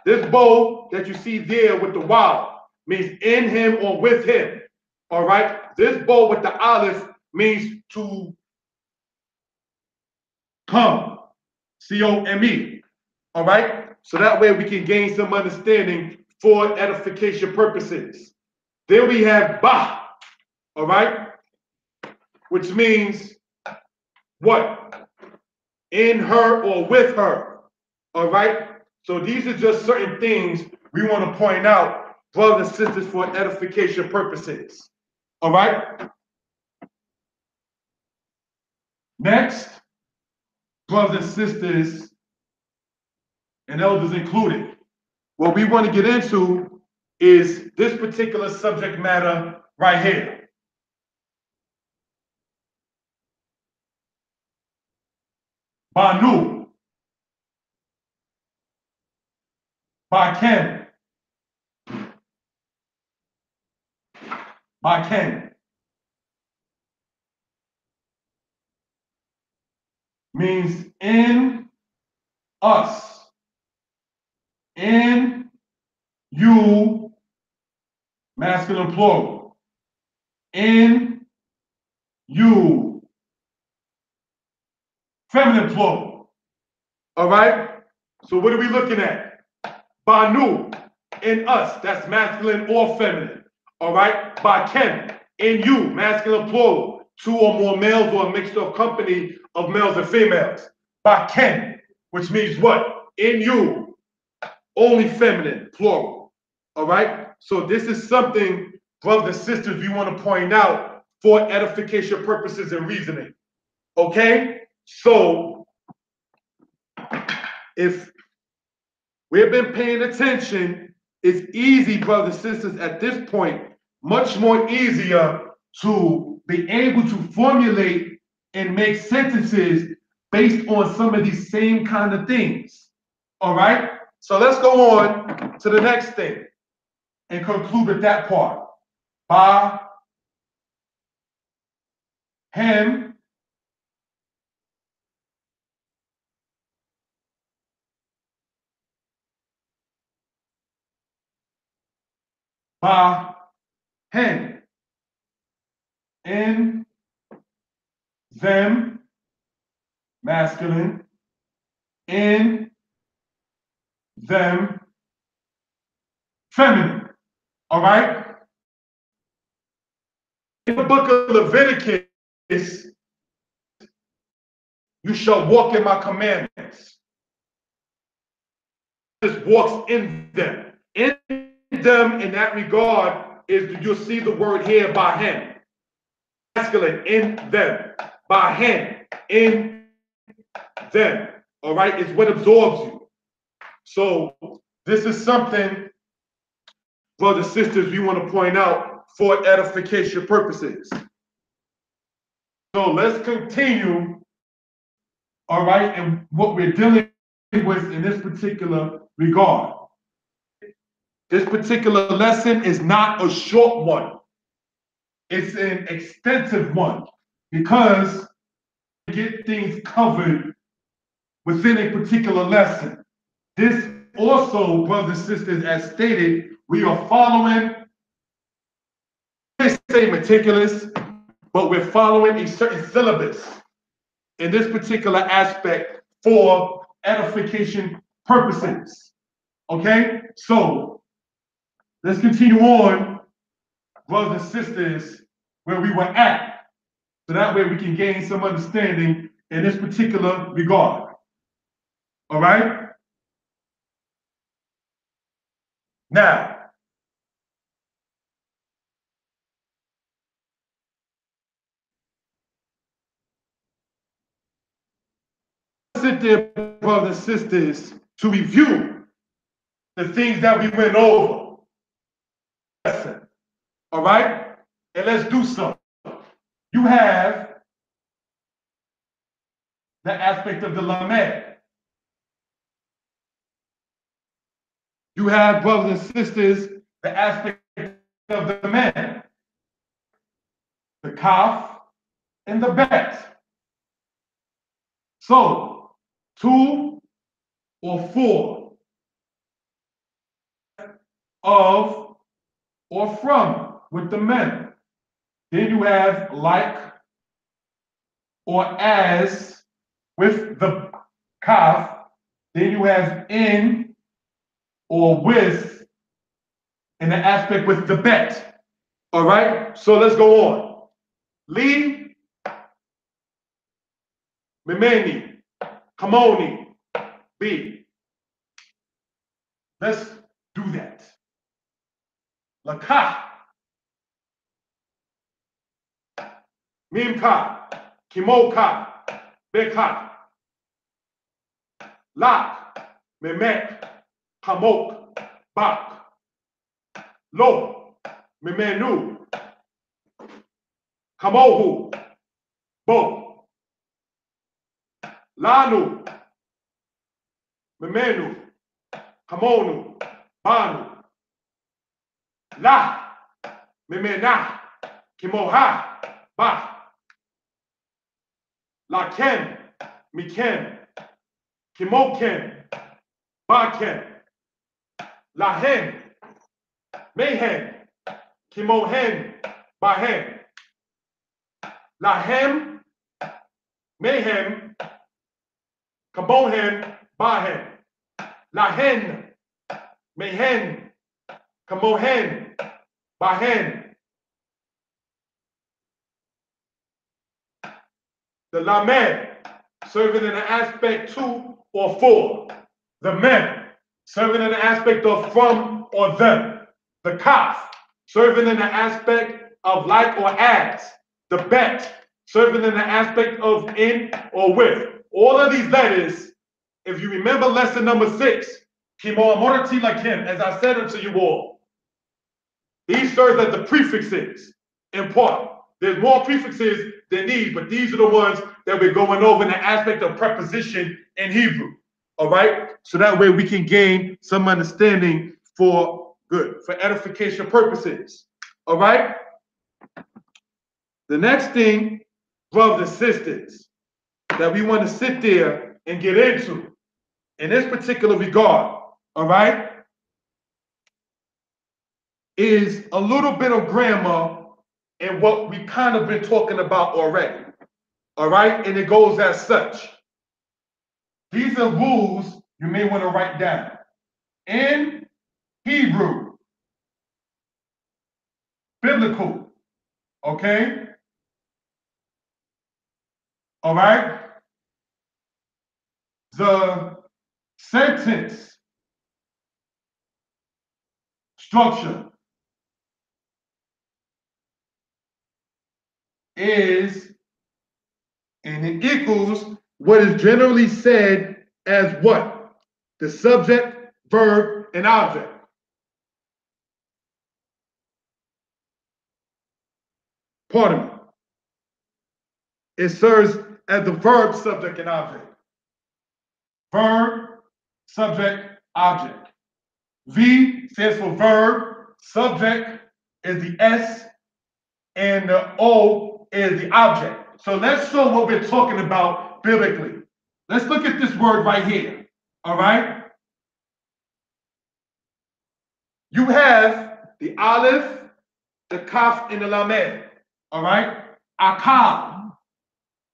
This bow that you see there with the waw means in him or with him, all right? This bow with the aleph means to come, C-O-M-E, all right? So that way we can gain some understanding for edification purposes. Then we have bah, all right? Which means what? In her or with her, all right? So these are just certain things we want to point out, brothers and sisters, for edification purposes, all right? Next, brothers and sisters, and elders included, what we want to get into is this particular subject matter right here. Banu, Baken, Baken means in us, in you, masculine plural, in you, feminine plural. All right? So what are we looking at? Banu, in us, that's masculine or feminine. All right? Baken, in you, masculine plural, two or more males or a mixture of company of males and females. Baken, which means what? In you, only feminine, plural. All right? So this is something, brothers and sisters, we want to point out for edification purposes and reasoning. Okay? So if we've been paying attention, it's easy, brothers and sisters, at this point, much more easier to be able to formulate and make sentences based on some of these same kind of things. All right? So let's go on to the next thing and conclude with that part. By him, by him, in them, masculine, in them, feminine. All right? In the book of Leviticus, you shall walk in my commandments. This walks in them. In them, in that regard, is you'll see the word here by him. Masculine, in them. By him, in them. All right? It's what absorbs you. So this is something, brothers and sisters, we want to point out for edification purposes. So let's continue, all right, and what we're dealing with in this particular regard. This particular lesson is not a short one. It's an extensive one because we get things covered within a particular lesson. This also, brothers and sisters, as stated, we are following, they say meticulous, but we're following a certain syllabus in this particular aspect for edification purposes. Okay? So let's continue on, brothers and sisters, where we were at. So that way we can gain some understanding in this particular regard. All right? Now, sit there, brothers and sisters, to review the things that we went over. All right? And let's do something. You have the aspect of the lamed. You have, brothers and sisters, the aspect of the men, the kaf, and the bet. So, 2 or 4 of or from with the men. Then you have like or as with the kaf. Then you have in or with in the aspect with the bet. All right, so let's go on. Li, mimeni, kamoni, bi. Let's do that. Lakah, mimka, kimoka, beka. Lak, memek, kamok, bak. Lo, mimenu, kamohu, bo. Lanu, mimenu, kamonu, banu. La, mimena, kimoha, ba. Laken, miken, kimoken, baken. Lahen, mehen, kimohen, bahen. Lahem, mehem, kamohen, bahen. Lahen, mehen, kamohen, bahen. The lamed, serving in the aspect 2 or 4. The men, serving in the aspect of from or them. The kaf, serving in the aspect of like or as. The bet, serving in the aspect of in or with. All of these letters, if you remember lesson number 6, kimo amorati lakim, as I said unto you all, these serve as the prefixes in part. There's more prefixes than these, but these are the ones that we're going over in the aspect of preposition in Hebrew. All right? So that way we can gain some understanding for edification purposes. All right? The next thing, brothers and sisters, that we want to sit there and get into in this particular regard, all right, is a little bit of grammar and what we kind of been talking about already. All right, and it goes as such. These are rules you may want to write down. In Hebrew, biblical, okay? All right? The sentence structure is, and it equals what is generally said as what? The subject, verb, and object. Pardon me. It serves as the verb, subject, and object. Verb, subject, object. V stands for verb, subject is the S, and the O is the object. So let's show what we're talking about biblically. Let's look at this word right here. All right? You have the aleph, the kaf, and the lamed. All right? Akal,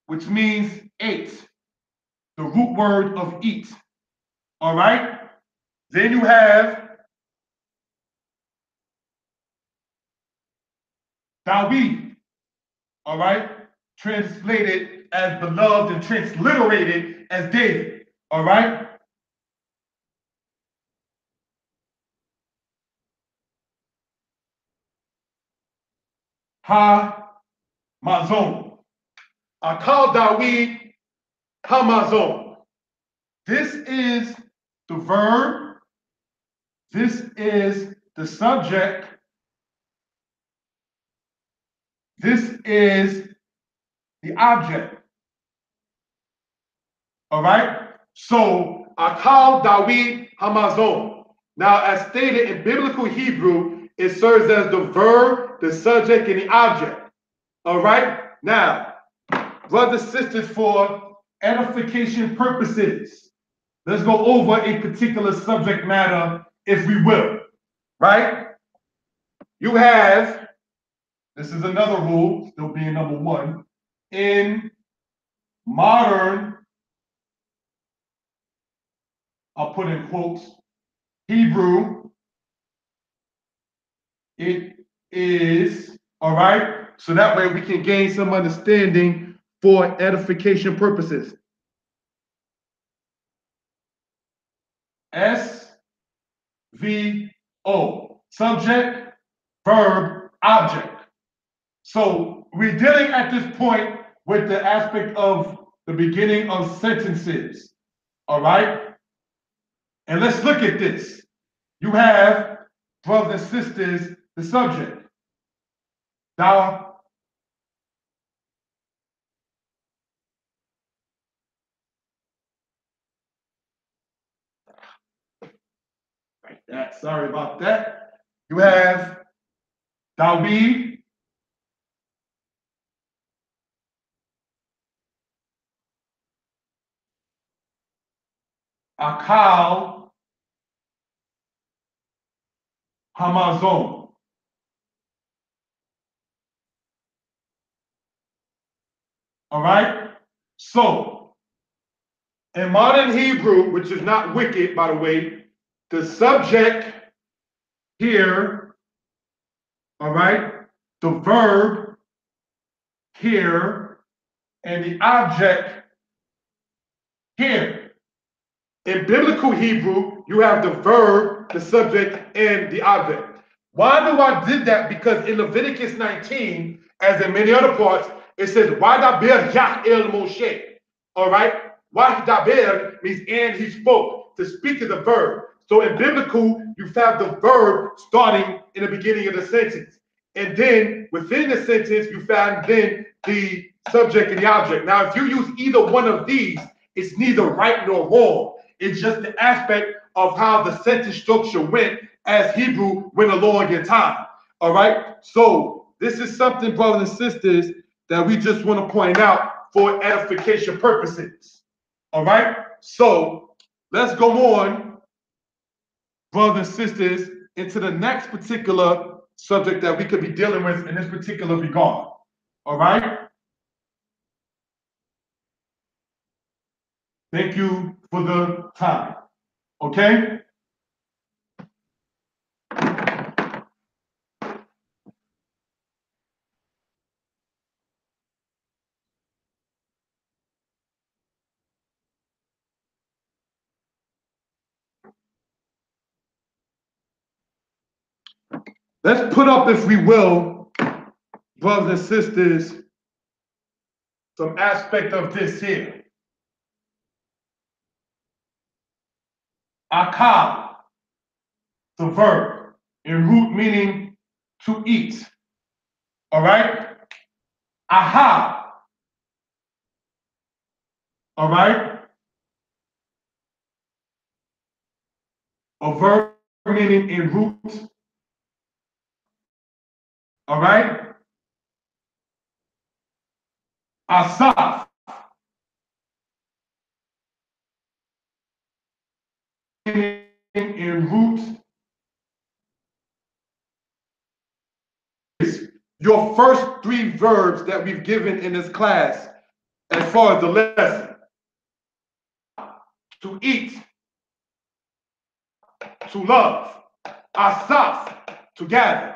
which means 8, the root word of eat. All right? Then you have Dawid, all right? Translated as beloved and transliterated as David, all right? Ha-mazon. Akal Dawid, ha-mazon. This is the verb. This is the subject. This is the object. All right? So, Akal Dawid Hamazon. Now, as stated in biblical Hebrew, it serves as the verb, the subject, and the object. All right? Now, brothers and sisters, for edification purposes, let's go over a particular subject matter, if we will. Right? You have, this is another rule, still being number one, in modern, I'll put in quotes, Hebrew, it is, all right? So that way we can gain some understanding for edification purposes. SVO, subject, verb, object. So we're dealing at this point with the aspect of the beginning of sentences, all right? And let's look at this. You have, brothers and sisters, the subject. Thou, like that, sorry about that. You have David, Akal, Hamazon. All right? So, in modern Hebrew, which is not wicked, by the way, the subject here, all right, the verb here, and the object here. In biblical Hebrew, you have the verb, the subject, and the object. Why do I did that? Because in Leviticus 19, as in many other parts, it says, Wadaber Yah el Moshe. All right? Wadaber means and he spoke. To speak is a verb. So in biblical, you have the verb starting in the beginning of the sentence. And then within the sentence, you find then the subject and the object. Now, if you use either one of these, it's neither right nor wrong. It's just the aspect of how the sentence structure went as Hebrew went along in time. All right. So this is something, brothers and sisters, that we just want to point out for edification purposes. All right. So let's go on, brothers and sisters, into the next particular subject that we could be dealing with in this particular regard. All right. Thank you for the time. Okay. Let's put up, if we will, brothers and sisters, some aspect of this here. Akal, the verb, in root meaning to eat. All right? Aha, all right? A verb meaning in root. All right? Asaf, in root. Your first three verbs that we've given in this class as far as the lesson. To eat, to love. Asaf, to gather.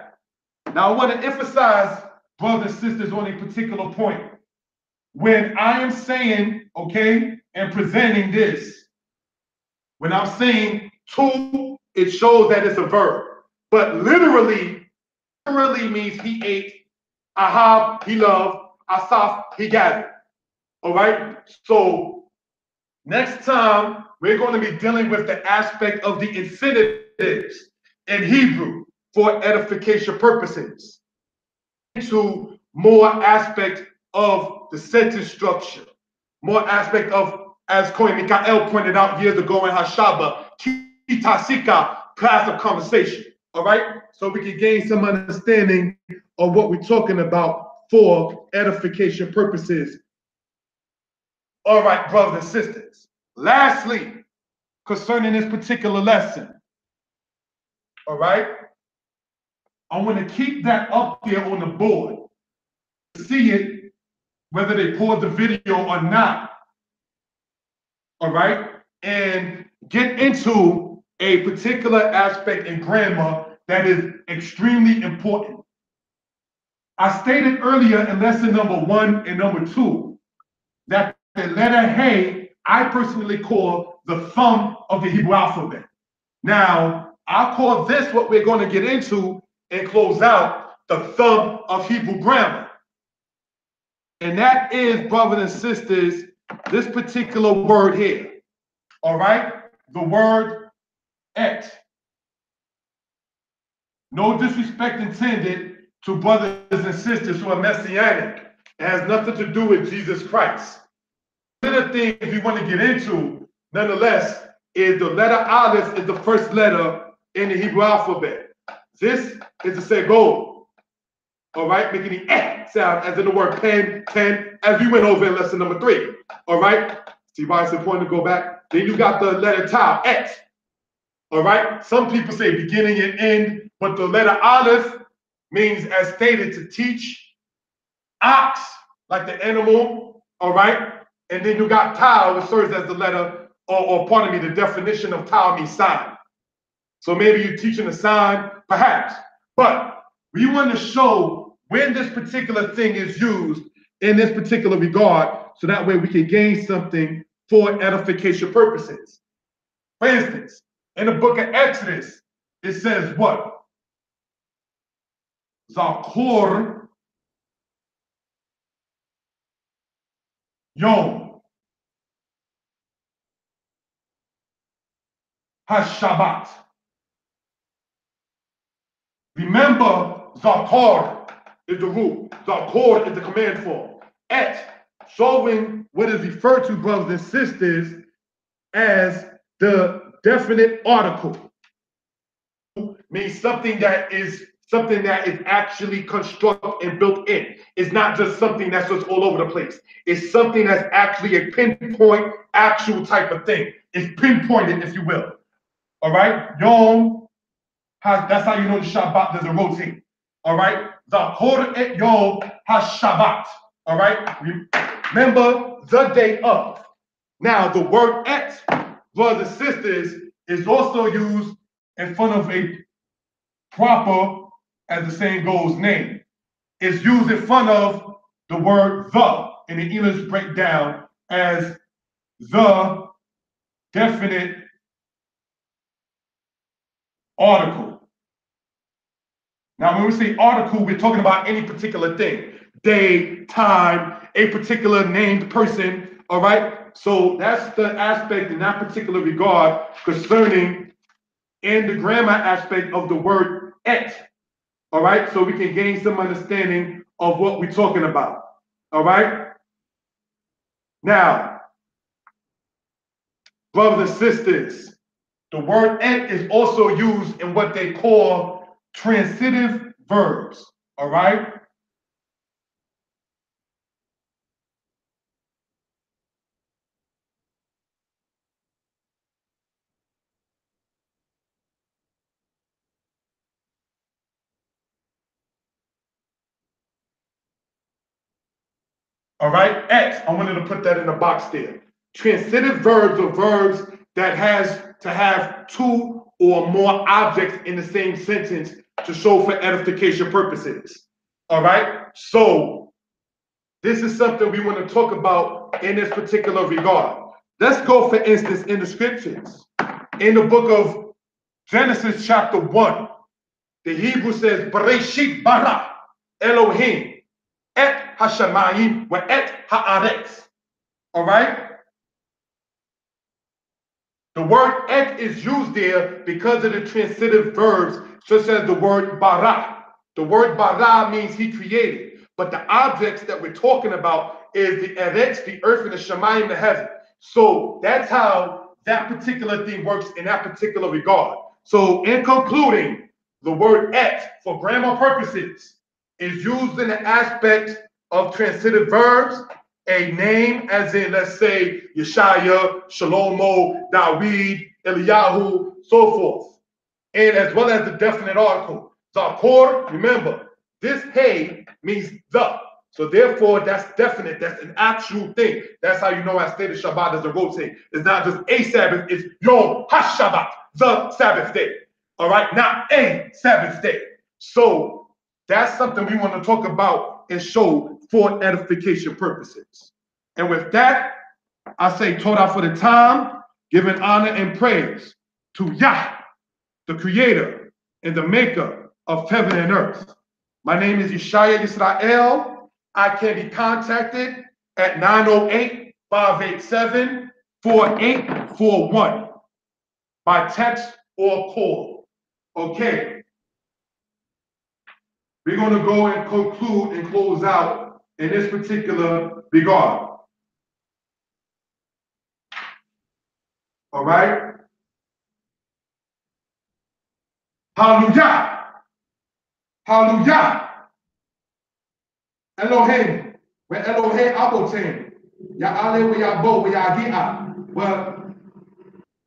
Now I want to emphasize, brothers and sisters, on a particular point. When I am saying, okay, and presenting this, when I'm saying to, it shows that it's a verb. But literally means he ate, ahab, he loved, asaf, he gathered. All right? So Next time, we're going to be dealing with the aspect of the infinitives in Hebrew for edification purposes. Into more aspect of the sentence structure, more aspect of, as Kohen Mikael pointed out years ago in Hashaba, Kitasika, class of conversation. All right? So we can gain some understanding of what we're talking about for edification purposes. All right, brothers and sisters. Lastly, concerning this particular lesson, all right, I want to keep that up there on the board to see it, whether they pulled the video or not, all right, and get into a particular aspect in grammar that is extremely important. I stated earlier in lesson number 1 and number 2 that the letter Hey, I personally call the thumb of the Hebrew alphabet. Now, I'll call this what we're going to get into and close out the thumb of Hebrew grammar. And that is, brothers and sisters, this particular word here. All right? The word et. No disrespect intended to brothers and sisters who are messianic. It has nothing to do with Jesus Christ. One of the things we want to get into, nonetheless, is the letter Aleph is the first letter in the Hebrew alphabet. This is the Segol. All right, making the eh sound as in the word pen, as we went over in lesson number 3. All right, see why it's important to go back? Then you got the letter Tau, et. All right, some people say beginning and end, but the letter Aleph means, as stated, to teach. Ox, like the animal, all right? And then you got Tau, which serves as the letter, or pardon me, the definition of Tau means sign. So maybe you're teaching a sign, perhaps. But we want to show when this particular thing is used in this particular regard, so that way we can gain something for edification purposes. For instance, in the book of Exodus, it says what? Zakor Yom HaShabbat. Remember, Zakor is the root. Zakor is the command form. Et, showing what is referred to, brothers and sisters, as the definite article. Means something that is actually constructed and built in. It's not just something that's just all over the place. It's something that's actually a pinpoint, actual type of thing. It's pinpointed, if you will. All right? Yom, that's how you know the Shabbat, there's a routine. All right? Zakor et Yom HaShabbat. All right? Remember the day of. Now, the word et, brothers and sisters, is also used in front of a proper, as the saying goes, name. It's used in front of the word the in the English breakdown as the definite article. Now, when we say article, we're talking about any particular thing. Day, time, a particular named person, all right? So that's the aspect in that particular regard concerning in the grammar aspect of the word et. All right, so we can gain some understanding of what we're talking about. All right. Now, brothers and sisters, the word et is also used in what they call transitive verbs. All right. All right, et. I wanted to put that in the box there. Transitive verbs are verbs that has to have 2 or more objects in the same sentence to show for edification purposes. All right, so this is something we want to talk about in this particular regard. Let's go, for instance, in the scriptures. In the book of Genesis chapter 1, the Hebrew says, Bereshit bara Elohim et hashamayim wa et haaretz. All right? The word et is used there because of the transitive verbs, such as the word bara. The word bara means he created, but the objects that we're talking about is the eretz, the earth, and the shemayim, the heaven. So that's how that particular thing works in that particular regard. So in concluding, the word et, for grammar purposes, is used in the aspect of transitive verbs, a name, as in, let's say, Yeshaya, Shalomo, Dawid, Eliyahu, so forth. And as well as the definite article. Zakor, remember, this hey means the. So therefore, that's definite. That's an actual thing. That's how you know I stated Shabbat as a rotate. It's not just a Sabbath, it's Yom HaShabbat, the Sabbath day. All right, not a Sabbath day. So that's something we want to talk about and show for edification purposes. And with that, I say Torah for the time, giving honor and praise to Yah, the creator and the maker of heaven and earth. My name is Yeshaya Yisrael. I can be contacted at 908-587-4841 by text or call. Okay. We're going to go and conclude and close out in this particular regard. All right? Hallelujah. Hallelujah. Elohim. Where Elohim Abotim. Ya'ale wa Yabo wa Yagi'a. Wa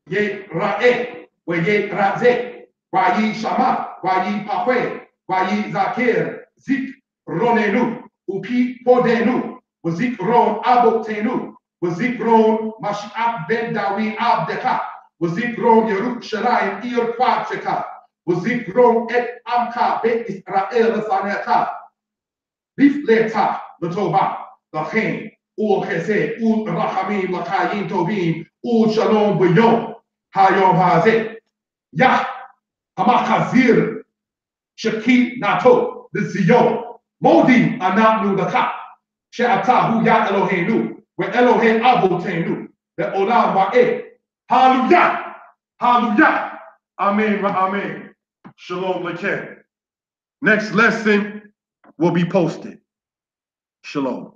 Ye Ra'e. Wa Ye Raze. Wa Yi Shama. Wa Yi Pahwe. Wa Yi Zakir. Zik Ronenu. Upi Podenu. Wa Zik Ron Abotenu. Wa Zik Ron Mashiach Ben Dawi Abdeka. Wa Zik Ron Yerushalayim Ir Kwatcheka. Wa Zik Ron Et Amka Bet Israel Saneka. Bifleta Latova, Lachem, Ul Chesed, Ul Rachamim, Lachayim Tovim, Ul Shalom Bayom, Hayom Hazeh, Yah, Hamachazir, Shaki Nato, the Zion, Modim Anatnu Laka, She'atahu Ya Eloheinu, where Elohim Abotenu, the Olam Wa'eh. Hallelujah, Hallelujah, Amen, Amen. Shalom Lechem. Next lesson will be posted. Shalom.